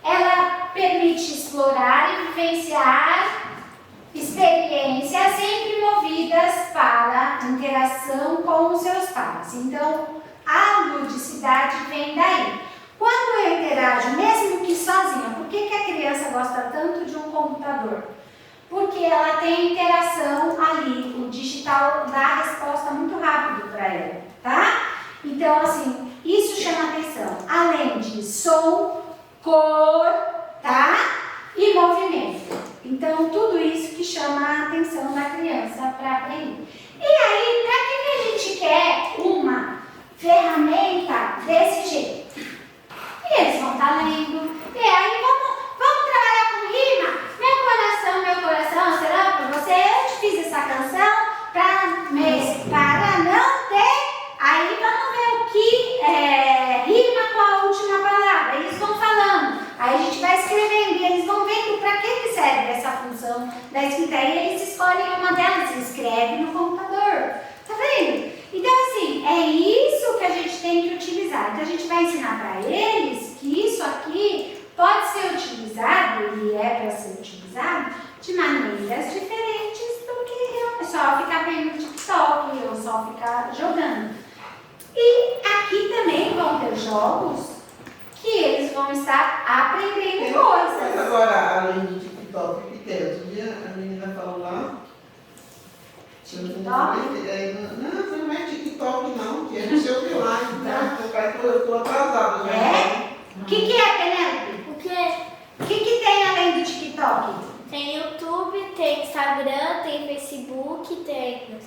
Ela permite explorar e vivenciar experiências sempre movidas para interação com os seus pares. Então, a ludicidade vem daí. Quando eu interajo, mesmo que sozinha, por que a criança gosta tanto de um computador? Porque ela tem interação ali, o digital dá a resposta muito rápido para ela, tá? Então, assim, isso chama atenção. Além de som, cor, tá? E movimento. Então, tudo isso que chama a atenção da criança para aprender. E aí, para que a gente quer uma ferramenta desse jeito? E eles vão estar lendo. E aí, vamos trabalhar com rima? Meu coração, será para você? Eu te fiz essa canção para não ter que rima com a última palavra. Eles vão falando, aí a gente vai escrevendo e eles vão vendo para que serve essa função da escrita. Aí eles escolhem uma delas e escrevem no computador. Tá vendo? Então, assim, é isso que a gente tem que utilizar. Então, a gente vai ensinar para eles que isso aqui pode ser utilizado, e é para ser utilizado, de maneiras diferentes do que só ficar vendo TikTok ou só ficar jogando. E aqui também vão ter jogos que eles vão estar aprendendo Mas coisas. agora, além do TikTok, o que tem? Outro dia a menina falou lá. TikTok? Não é TikTok não, que é no seu celular. Eu estou atrasada já. É? O que é, Penélope? O quê? O que tem além do TikTok? Tem YouTube, tem Instagram, tem Facebook, tem...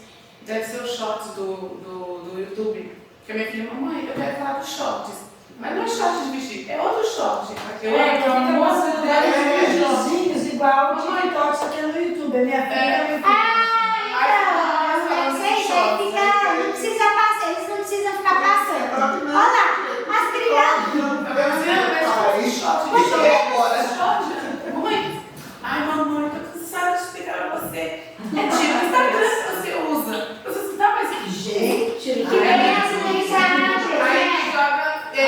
Deve ser o shorts do YouTube. Porque minha filha, mamãe, eu quero falar dos shorts. Mas não é shorts de vestir, é outro short. Que uma moça deve videozinhos igual o Mamãe, TikTok, só que é no YouTube. É minha filha. Então, vocês aí fica, não precisa passar, eles não precisam ficar passando. Olha lá, as crianças. Mamãe, ai mamãe, tô cansada de explicar pra você. Tira o Instagram que você usa. Você assim, tá, mas que Gente, Que vem as mensagens, Aí né? joga. a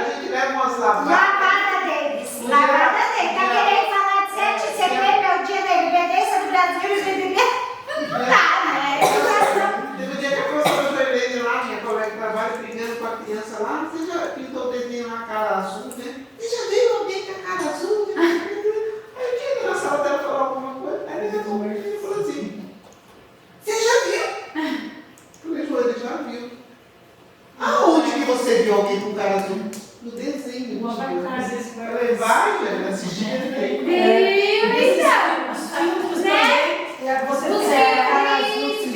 gente leva umas lavadas. Lavada deles. Lavada deles. Tá querendo falar de 7 de setembro, é o dia da independência do Brasil e do BBB? Não dá, né? Teve um dia que a professora Joelene lá, minha colega de trabalho, brigando com a criança lá, você já pintou o desenho na cara azul, né? Você já viu alguém com a cara azul? Aí eu tinha na sala dela falar alguma coisa, aí ele respondeu e falou assim, você já viu? Eu falei, Joelene, já viu. Aonde que você viu alguém com cara azul? No desenho. Uma vai Eu fazer esse falei, vai, velho, assistir desenho. Viu, então? Os filtros Né? também. Você Os fizer filtros,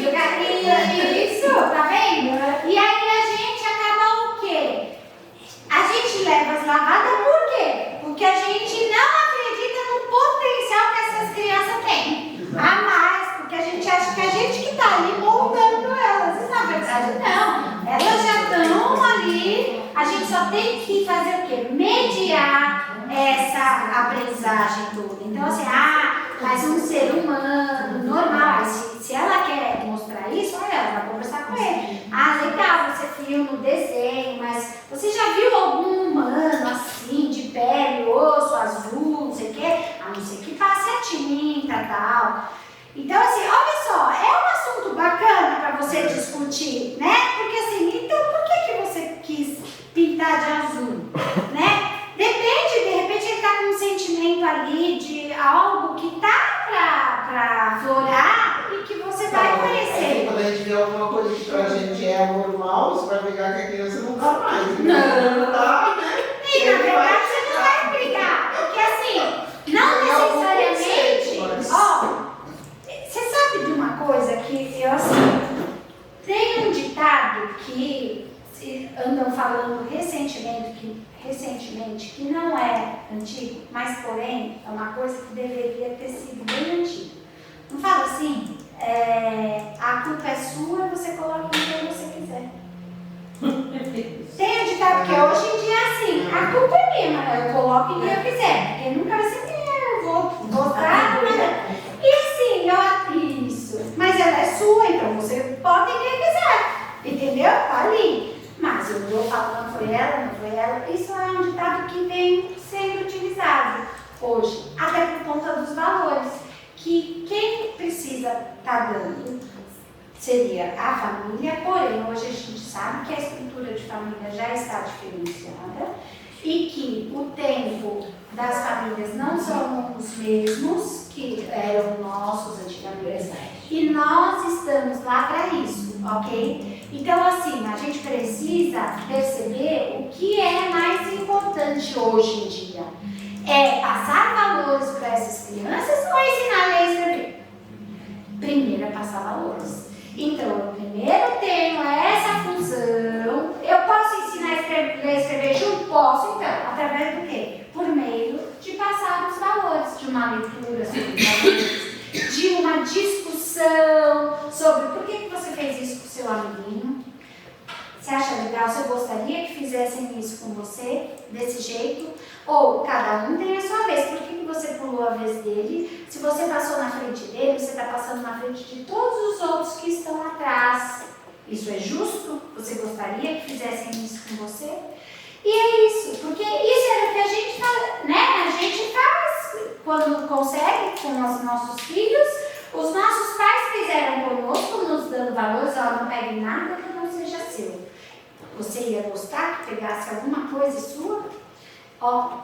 isso, tá vendo? E aí a gente acaba o quê? A gente leva as lavadas por quê? Porque a gente não acredita no potencial que essas crianças têm. A mais, porque a gente acha que a gente que tá ali moldando elas. E na verdade não. Elas já estão ali, a gente só tem que fazer o quê? Mediar essa aprendizagem toda. Então assim, mas um ser humano normal, se ela quer mostrar isso, olha, ela vai conversar com ele. Legal, você viu no desenho, mas você já viu algum humano assim, de pele, osso, azul, não sei o quê? A não ser que passe a tinta e tal. Então assim, olha só, é um assunto bacana para você discutir, né? Porque assim, então por que você quis pintar de azul, né? Depende, de repente ele tá com um sentimento ali de algo que tá pra florar e que você vai conhecer. Quando a gente vê alguma coisa que pra gente é normal, você vai brigar com a criança não dá mais. Não. Dá, né? E na verdade você não vai brigar, porque assim, não necessariamente, você sabe de uma coisa que eu assim, tem um ditado que andam falando recentemente que não é antigo, mas porém é uma coisa que deveria ter sido bem antiga. Não fala assim, a culpa é sua, você coloca em quem você quiser. Tem um ditado que hoje em dia é assim, a culpa é minha, mas eu coloco em quem eu quiser, porque nunca vai ser minha, eu vou votar. E assim, isso, mas ela é sua, então você pode em quem quiser, entendeu? Tá ali. Mas eu vou falando, não foi ela, isso é um ditado que vem sendo utilizado hoje, até por conta dos valores, que quem precisa estar dando seria a família, porém hoje a gente sabe que a estrutura de família já está diferenciada e que o tempo das famílias não são os mesmos que eram nossos antigamente e nós estamos lá para isso, ok? Então assim, a gente precisa perceber o que é mais importante hoje em dia. É passar valores para essas crianças ou ensinar a escrever? Primeiro é passar valores. Então, eu primeiro tenho essa função. Eu posso ensinar a escrever junto? Posso, então. Através do quê? Por meio de passar os valores, de uma leitura sobre valores, de uma discussão sobre por que você fez isso com o seu amiguinho. Você acha legal legal, você gostaria que fizessem isso com você, desse jeito? Ou cada um tem a sua vez, por que você pulou a vez dele? Se você passou na frente dele, você está passando na frente de todos os outros que estão atrás. Isso é justo? Você gostaria que fizessem isso com você? E é isso, porque isso era o que a gente faz, né? A gente faz quando consegue com os nossos filhos. Os nossos pais fizeram conosco, nos dando valores, ó, não pegue nada que não seja seu. Você ia gostar que pegasse alguma coisa sua? Ó,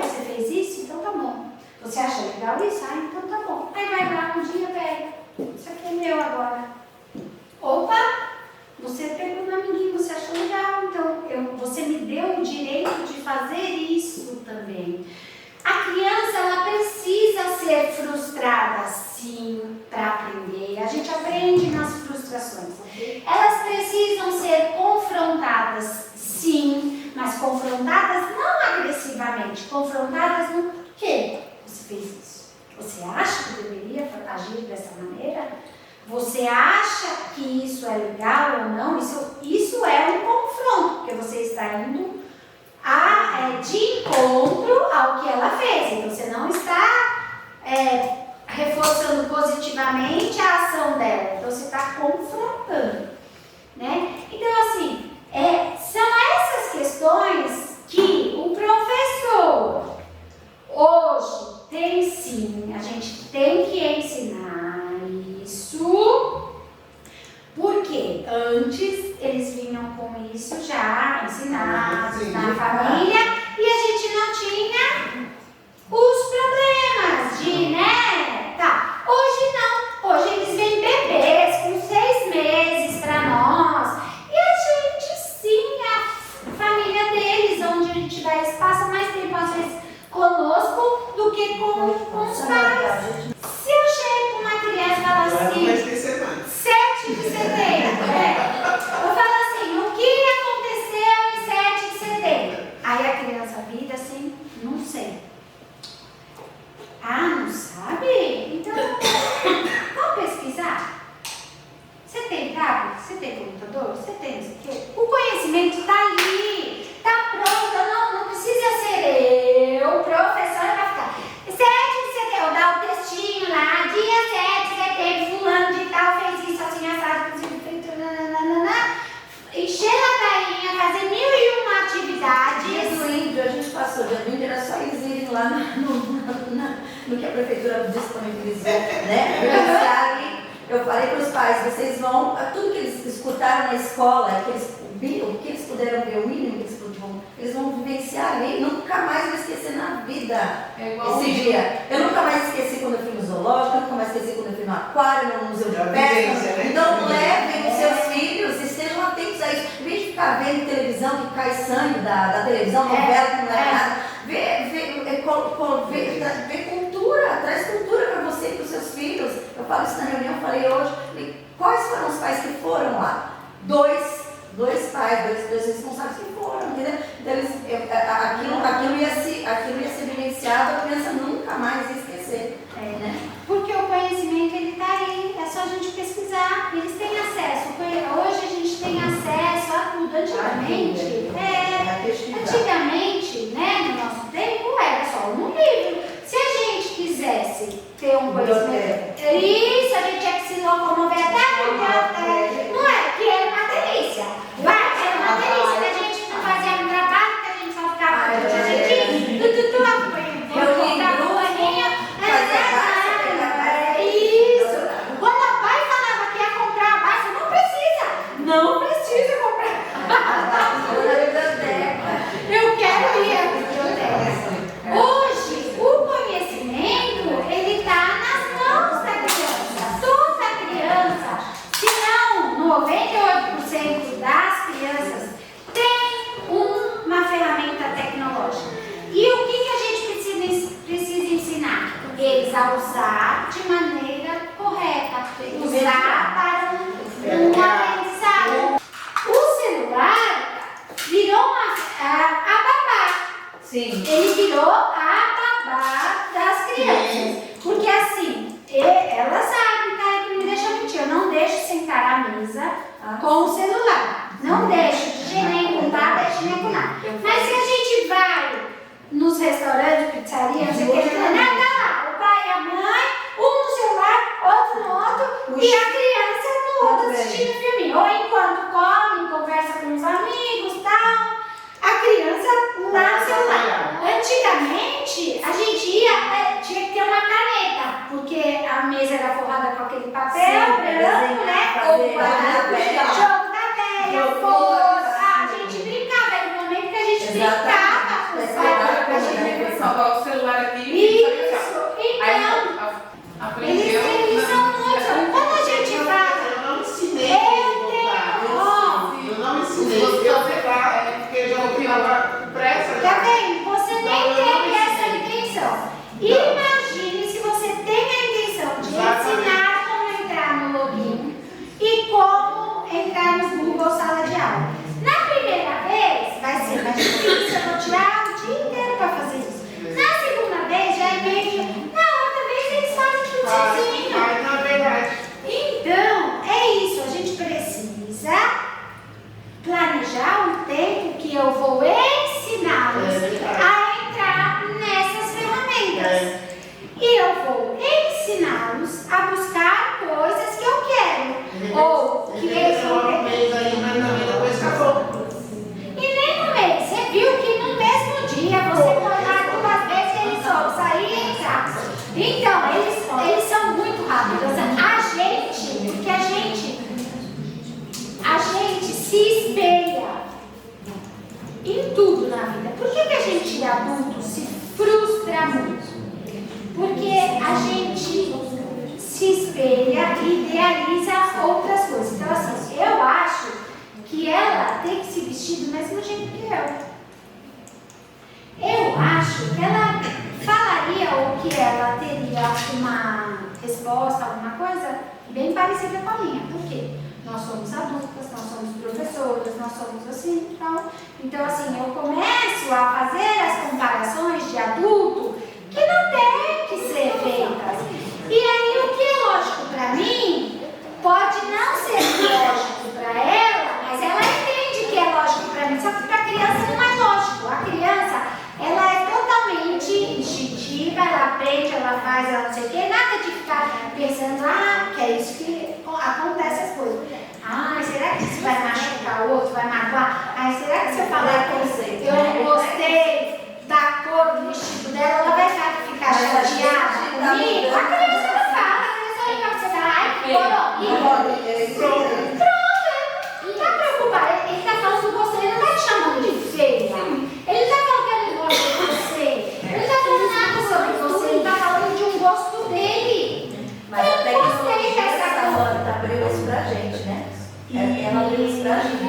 você fez isso? Então tá bom. Você acha legal isso? Ah, então tá bom. Aí vai lá um dia, pega. Isso aqui é meu agora. Opa! Você pegou no amiguinho, você achou legal, então você me deu o direito de fazer isso também. A criança, ela precisa ser frustrada, sim, para aprender. A gente aprende nas frustrações. Elas precisam ser confrontadas, sim, mas confrontadas não agressivamente, confrontadas no porquê você fez isso. Você acha que deveria agir dessa maneira? Você acha que isso é legal ou não? Isso é um confronto, porque você está indo de encontro ao que ela fez. Então, você não está reforçando positivamente a ação dela. Então, você está confrontando, né? Então, assim, são essas questões que o professor hoje tem sim, a gente tem que ensinar isso, porque antes eles vinham com isso já ensinados na família e a gente não tinha os problemas de, né? Tá, hoje não, hoje eles vêm bebês com 6 meses para nós e a gente sim, a família deles, onde a gente vai passa mais tempo às vezes conosco do que com os pais. Se eu chego com uma criança e falo assim, 7 de setembro, eu falo assim, o que aconteceu em 7 de setembro? Aí a criança vira assim, não sei. Ah, não sabe? Então, vamos pesquisar. Você tem tablet? Você tem computador? Você tem isso aqui? O conhecimento está ali, está pronto, não precisa ser eu, professora, para ficar. 7 de setembro, eu dar o textinho lá, dia 7 de setembro, fulano de tal fez isso, assim, assado, feito, nananana. Encher a tainha, fazer 1001 atividades. Dia do índio, a gente passou, dia do índio era só eles irem lá no que a prefeitura disponibilizou, né? Eu falei para os pais, vocês vão, tudo que eles escutaram na escola, o que eles puderam ver, o mínimo que eles vão vivenciar ali, nunca mais vou esquecer na vida esse dia. Eu nunca mais esqueci quando eu fui no zoológico, eu nunca mais esqueci quando eu fui no aquário, no museu de pesca. Então levem os seus filhos e estejam atentos a isso. Em vez de ficar vendo televisão que cai sangue da televisão, novela que não é nada, vê cultura, traz cultura para você e para os seus filhos. Eu falo isso na reunião, falei hoje, quais foram os pais que foram lá? Dois pais, dois responsáveis que foram, entendeu? Então aquilo ia ser vivenciado, a criança nunca mais ia esquecer. Né? Porque o conhecimento ele está aí, é só a gente pesquisar, eles têm acesso. Hoje a gente tem acesso a tudo. Antigamente, né, no nosso tempo, era só um livro. Se a gente quisesse ter um conhecimento, isso, a gente tinha que se locomover até não é, que era uma delícia. Era uma delícia que a gente não fazia um trabalho, que a gente só ficava isso. Quando a pai falava que ia comprar a base, não precisa comprar. Eu quero ir à biblioteca. Hoje, o conhecimento, ele está nas mãos da criança. Toda criança, se não 98% das crianças, tem uma ferramenta tecnológica. E o que a gente precisa ensinar? Eles a usar de maneira correta. Usar para um aprendizado. O celular virou a babá. Sim. Ele virou a babá das crianças. Porque assim, ela sabe, tá? Que me deixa mentir. Eu não deixo sentar à mesa com o celular. Não deixo nem com nada. Mas se a gente vai nos restaurantes, pizzarias, não sei o que, tá lá, o pai e a mãe, um no celular, outro no outro, e a criança no outro assistindo filme. Ou enquanto come, conversa com os amigos e tal, a criança lá no celular. Antigamente, a gente tinha que ter uma caneta, porque a mesa era forrada com aquele papel branco, né? Ou jogo da velha, força. A gente brincava, era o momento que a gente brincava com os pais. Salvar o celular aqui. Isso, Aí então, aprendeu. eles são muito. Quando a gente fala, Eu não ensinei ele a voltar. Eu não ensinei. Eu sei lá, porque eu já estava pressa. tá vendo? Você nem teve essa intenção. Imagine se você tem a intenção de ensinar como entrar no login e como entrar no Google Sala de Aula. Na primeira vez vai ser mais difícil, eu vou tirar o dia inteiro para fazer isso. Na segunda vez já é meio que. Na outra vez eles fazem tudo sozinho. Mas na verdade. Então, é isso, a gente precisa planejar o tempo que eu vou ensiná-los a entrar nessas ferramentas. E eu vou ensiná-los a buscar coisas que eu quero. Ou que eles vão ter. Aí, mas também depois acabou. E nem no mês. Você viu que no mesmo dia você foi lá 2 vezes e eles só sair e entrar. Então, eles são muito rápidos. Porque a gente se espelha em tudo na vida. Por que a gente adulto se frustra muito? Porque a gente se espelha e idealiza outras coisas. Então, assim, eu acho que ela tem que se vestir do mesmo jeito que eu. Eu acho que ela falaria ou que ela teria uma resposta, alguma coisa bem parecida com a minha. Por quê? Nós somos adultas, nós somos professoras, nós somos assim e tal. Então, assim, eu começo a fazer as comparações de adulto que não tem que ser feitas. E aí, o que é lógico para mim, pode não ser lógico para ela, mas ela entende que é lógico para mim. Só que para a criança não é lógico. A criança, ela é totalmente instintiva, ela aprende, ela faz, ela não sei o quê. Nada de ficar pensando, que é isso que acontece as coisas. Será que isso vai machucar o outro, vai magoar? Será que se eu falar que eu não gostei da cor do vestido dela, ela vai ficar chateada comigo? A criança não fala, a criança olha pra você e fala, pronto, não tá preocupado. Ele tá falando que gostei, ele não tá te chamando de feia. Ele tá falando que ele gosta de você. Ele tá falando nada sobre você, ele tá falando de um gosto dele. Mas Eu até não que gostei dessa cor. abriu isso pra gente, né? Ela abriu isso pra gente,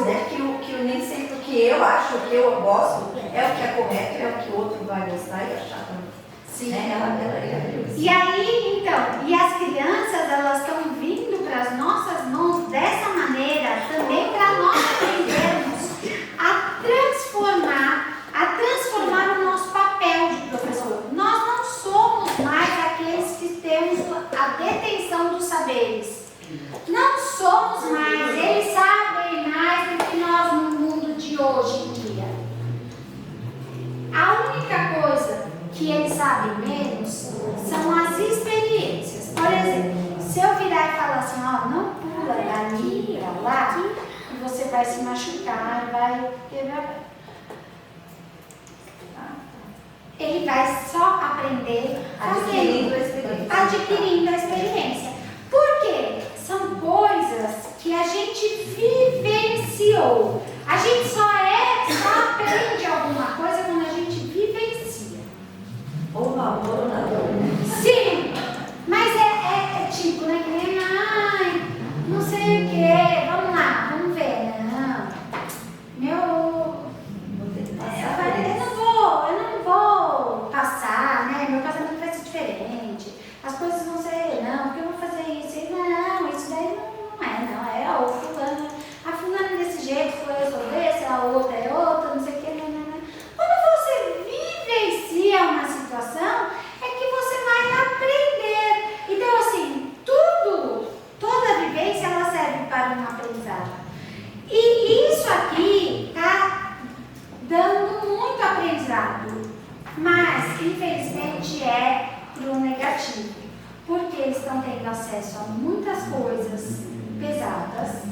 né? Que nem sempre o que eu acho, o que eu gosto, é o que é correto, é o que o outro vai gostar e achar também. Sim. Né? Ela abriu isso. E aí, então, e as crianças, elas estão vindo para as nossas mãos dessa maneira, também para nós aprendermos a transformar o nosso papel de professor. Nós não somos mais aqueles que temos a detenção dos saberes. Não somos mais, eles sabem mais do que nós no mundo de hoje em dia. A única coisa que eles sabem menos são as experiências. Por exemplo, se eu virar e falar assim, não pula dali para lá, e você vai se machucar, vai quebrar. Ele vai só aprender adquirindo a experiência. Por quê? São coisas que a gente vivenciou. A gente só aprende alguma coisa quando a gente vivencia. Ou no amor ou na dor. Sim, mas é tipo, né? Que nem, não sei o que, vamos lá, vamos ver. Eu não vou passar, né? Meu casamento vai ser diferente. As coisas vão ser, porque eu vou fazer isso. Isso daí não é, é o fulano. A fulana desse jeito foi resolver, a outra é outra, não sei o que, Quando você vivencia uma situação, é que você vai aprender. Então, assim, toda vivência, ela serve para um aprendizado. E isso aqui tá Mas, infelizmente, é para o negativo, porque eles estão tendo acesso a muitas coisas pesadas,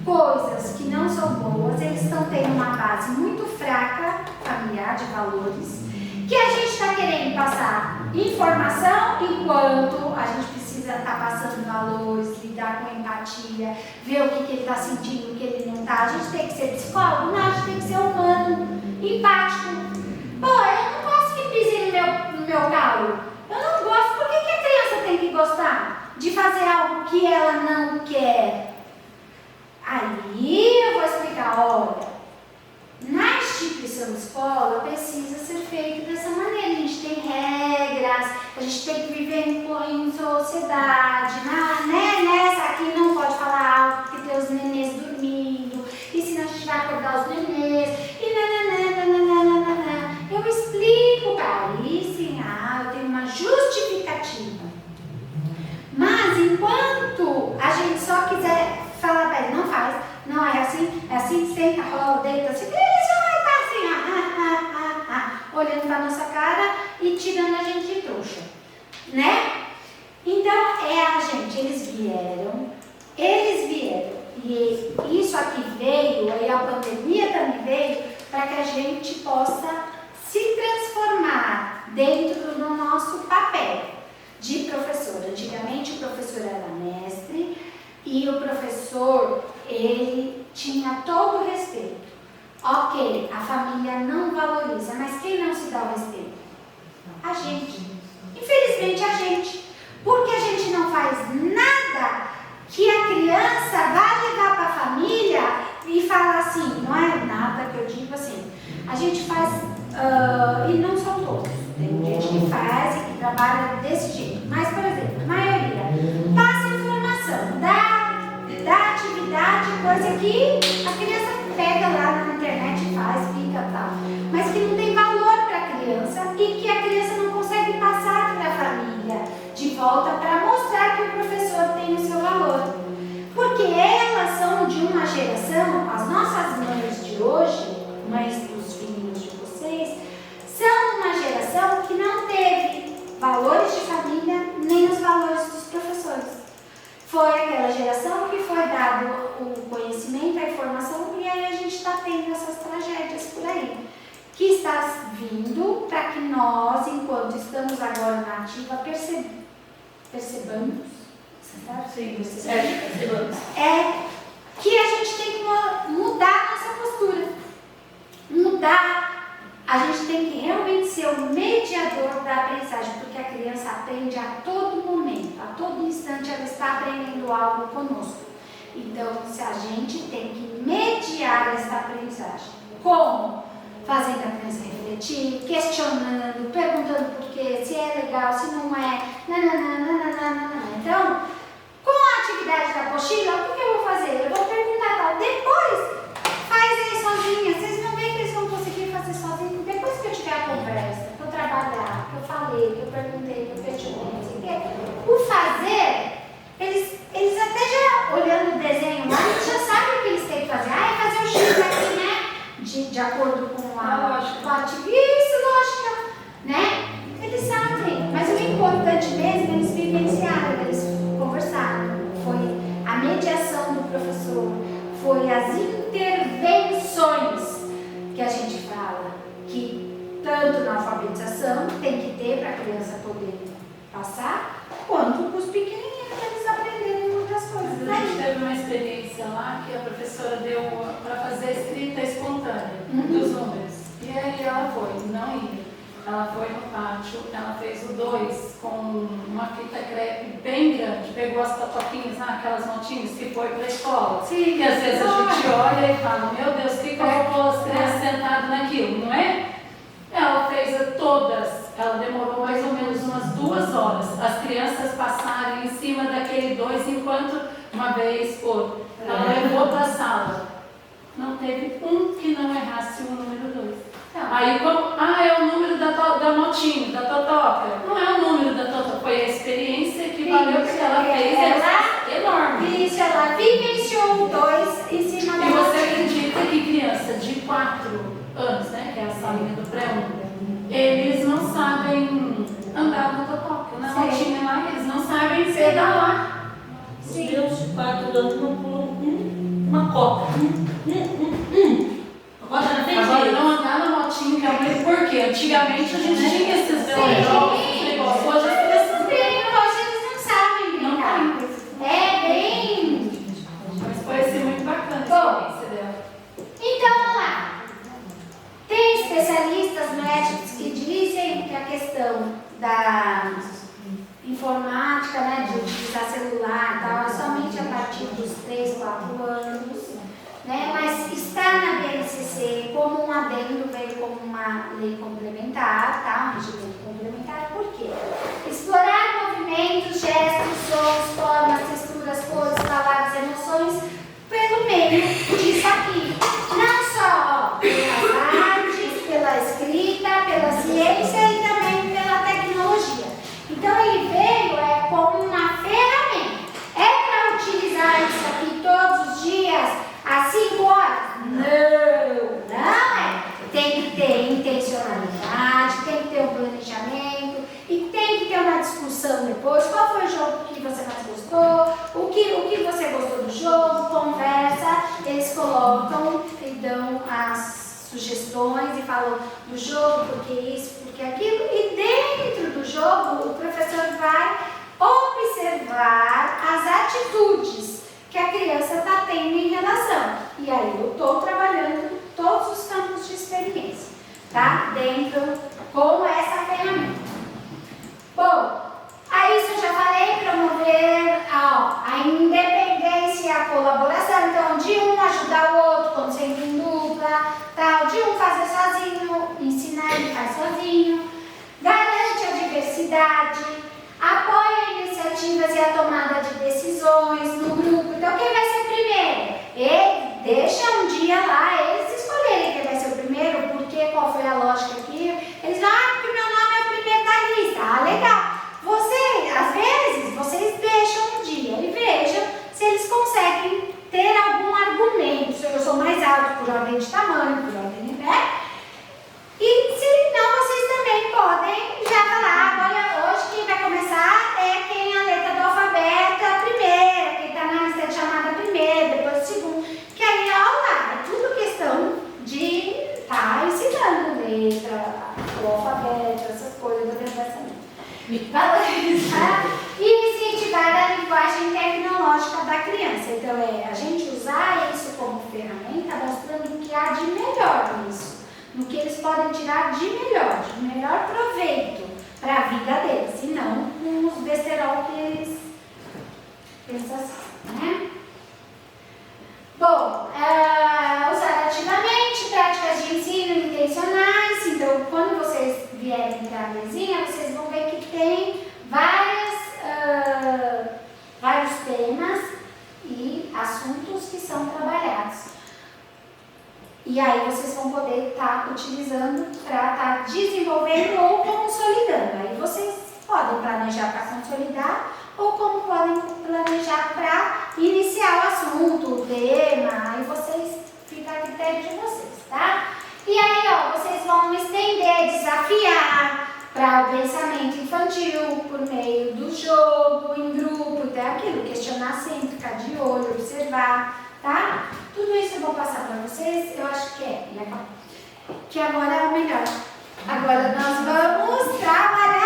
coisas que não são boas, eles estão tendo uma base muito fraca familiar de valores, que a gente está querendo passar informação enquanto a gente precisa estar passando valores, lidar com empatia, ver o que ele está sentindo, o que ele não está. A gente tem que ser psicólogo? Não, a gente tem que ser humano, empático. Pô, eu não gosto que pisem no meu calo. Eu não gosto. Por que a criança tem que gostar de fazer algo que ela não quer? Aí eu vou explicar, olha, na instituição escola precisa ser feito dessa maneira. A gente tem regras, a gente tem que viver em sociedade, né? Nessa aqui não pode falar alto porque tem os nenês dormindo, e senão a gente vai acordar os nenês, e nananana. Eu explico para eles, eu tenho uma justificativa. Mas enquanto a gente só quiser falar para ele, não faz, não é assim, senta, rola, deita, assim, eles vão estar assim, olhando para nossa cara e tirando a gente de trouxa, né? Então, a gente, eles vieram, e isso aqui veio, e a pandemia também veio, para que a gente possa se transformar dentro do nosso papel de professor. Antigamente o professor era mestre e o professor, ele tinha todo o respeito. Ok, a família não valoriza, mas quem não se dá o respeito? A gente. Infelizmente a gente. Porque a gente não faz nada que a criança vai levar para a família e falar assim, não é nada que eu digo assim. A gente faz, e não são todos, tem gente que faz e que trabalha desse jeito. Mas, por exemplo, a maioria passa informação, dá atividade, coisa que a criança pega lá na internet e faz, fica tal. Mas que não tem valor para a criança e que a criança não consegue passar para a família de volta para mostrar que o professor tem o seu valor. Porque elas são de uma geração, as nossas mães de hoje, mães dos filhos de vocês, são uma geração que não teve valores de família nem os valores dos professores. Foi aquela geração que foi dado o conhecimento, a informação, e aí a gente está tendo essas tragédias por aí, que está vindo para que nós, enquanto estamos agora na ativa, percebamos, que a gente tem que mudar nossa postura, a gente tem que realmente ser o mediador da aprendizagem, porque a criança aprende a todo momento, a todo instante ela está aprendendo algo conosco. Então, se a gente tem que mediar essa aprendizagem, como? Fazendo a criança refletir, questionando, perguntando por quê, se é legal, se não é, Então, com a atividade da apostila, o que eu vou fazer? Eu vou perguntar tal, depois faz aí sozinha, vocês não veem que eles vão conseguir fazer sozinhos, depois que eu tiver a conversa, que eu trabalhar, que eu falei, que eu perguntei, que eu questionei, não sei o quê. O fazer, eles até já, olhando o desenho lá, eles já sabem o que eles têm que fazer. É fazer o X aqui, né? De acordo com a atividade. Isso, lógica, né? Eles sabem, mas o importante mesmo é eles vivenciaram, eles conversaram. Foi a mediação do professor, foi as intervenções que a gente fala, que tanto na alfabetização tem que ter para a criança poder passar, quanto para os pequenininhos, para eles aprenderem muitas coisas. A gente teve uma experiência lá que a professora deu para fazer a escrita espontânea dos números. E aí ela foi, não ia. Ela foi no pátio, ela fez o 2 com uma fita crepe bem grande, pegou as totoquinhas, aquelas notinhas que foi para a escola. Sim, que às vezes a gente olha e fala, meu Deus, o que eu vou pôr as crianças sentadas naquilo, não é? Ela fez todas, ela demorou mais ou menos umas 2 horas, as crianças passarem em cima daquele 2, enquanto uma vez, outra, ela levou para a sala. Não teve um que não errasse o número 2. Aí, é o número da motinha, da totoca. Não é o número da totoca, foi a experiência que valeu que ela fez, é enorme. Isso, ela vivenciou o 2 em cima da E você motinha. acredita que criança de 4 anos, né, que é a salinha do pré-1, eles andar no motociclo, na Sim. motinha lá, eles não sabem pedalar. Os meus de 4 anos não pulam uma copa. Roda na frente Agora deles. não andar na motinha, que é o mesmo porque antigamente a gente tinha esses velejos, esses negócios. Hoje as crianças Hoje eles não sabem não brincar. têm. É bem. Mas parece muito bacana Bom. a experiência dela. Então, vamos lá. Tem especialistas médicos que dizem que a questão da informática, né, de utilizar celular e tal, é somente a partir dos 3, 4 anos, né, mas está na BNCC como um adendo, veio como uma lei complementar, tá, um regimento complementar, por quê? Explorar movimentos, gestos, sons, formas, texturas, cores, palavras, emoções, pelo meio disso aqui. Não só pelas artes, pela escrita, pela ciência e também pela tecnologia. Então ele veio como uma ferramenta. É para utilizar isso aqui todos os dias, às 5 horas? Não, não é. Tem que ter intencionalidade, tem que ter um planejamento e tem que ter uma discussão depois. Qual foi o jogo que você mais gostou? O que você gostou do jogo? Conversa, eles colocam e dão as sugestões e falam do jogo, porque isso, porque aquilo. E dentro do jogo, o professor vai observar as atitudes que a criança está tendo em relação. E aí eu estou trabalhando todos os campos de experiência, tá? Dentro com essa ferramenta. Bom, aí isso eu já falei, promover a independência e a colaboração. Então, de um ajudar o outro quando sempre em dupla, tal, de um fazer sozinho, ensinar ele faz sozinho, garante a diversidade, apoia iniciativas e a tomada de decisões no grupo. Então, quem vai ser primeiro? Ele deixa um dia lá, eles escolherem quem vai ser o primeiro, porque qual foi a lógica aqui. Eles vão, porque meu nome é o primeiro da lista. Ah, legal. Às vezes, vocês deixam um dia e vejam se eles conseguem ter algum argumento. Se eu sou mais alto por ordem de tamanho, por ordem, né? E se não, vocês também podem já falar, olha, hoje quem vai começar é quem a letra do alfabeto é a primeira, quem está na lista de chamada primeiro, depois o segundo. Que aí, olha lá, é tudo questão de estar ensinando letra, o alfabeto, essas coisas, eu tenho pensamento. Valorizar e incentivar a linguagem tecnológica da criança. Então, a gente usar isso como ferramenta, mostrando o que há de melhor nisso, no que eles podem tirar de melhor proveito para a vida deles, e não com os besterol que eles pensam assim, né? Bom, usar ativamente práticas de ensino intencionais. Então, quando vocês vierem para a mesinha, vocês vão ver que tem vários temas e assuntos que são trabalhados. E aí vocês vão poder estar utilizando para estar desenvolvendo ou consolidando. Aí vocês podem planejar para consolidar ou como podem planejar para iniciar o assunto, o tema, aí vocês, fica a critério de vocês, tá? E aí, vocês vão estender, desafiar para o pensamento infantil por meio do jogo, em grupo, então é aquilo, questionar sempre, ficar de olho, observar, tá? Tudo isso eu vou passar para vocês, eu acho que agora é o melhor. Agora nós vamos trabalhar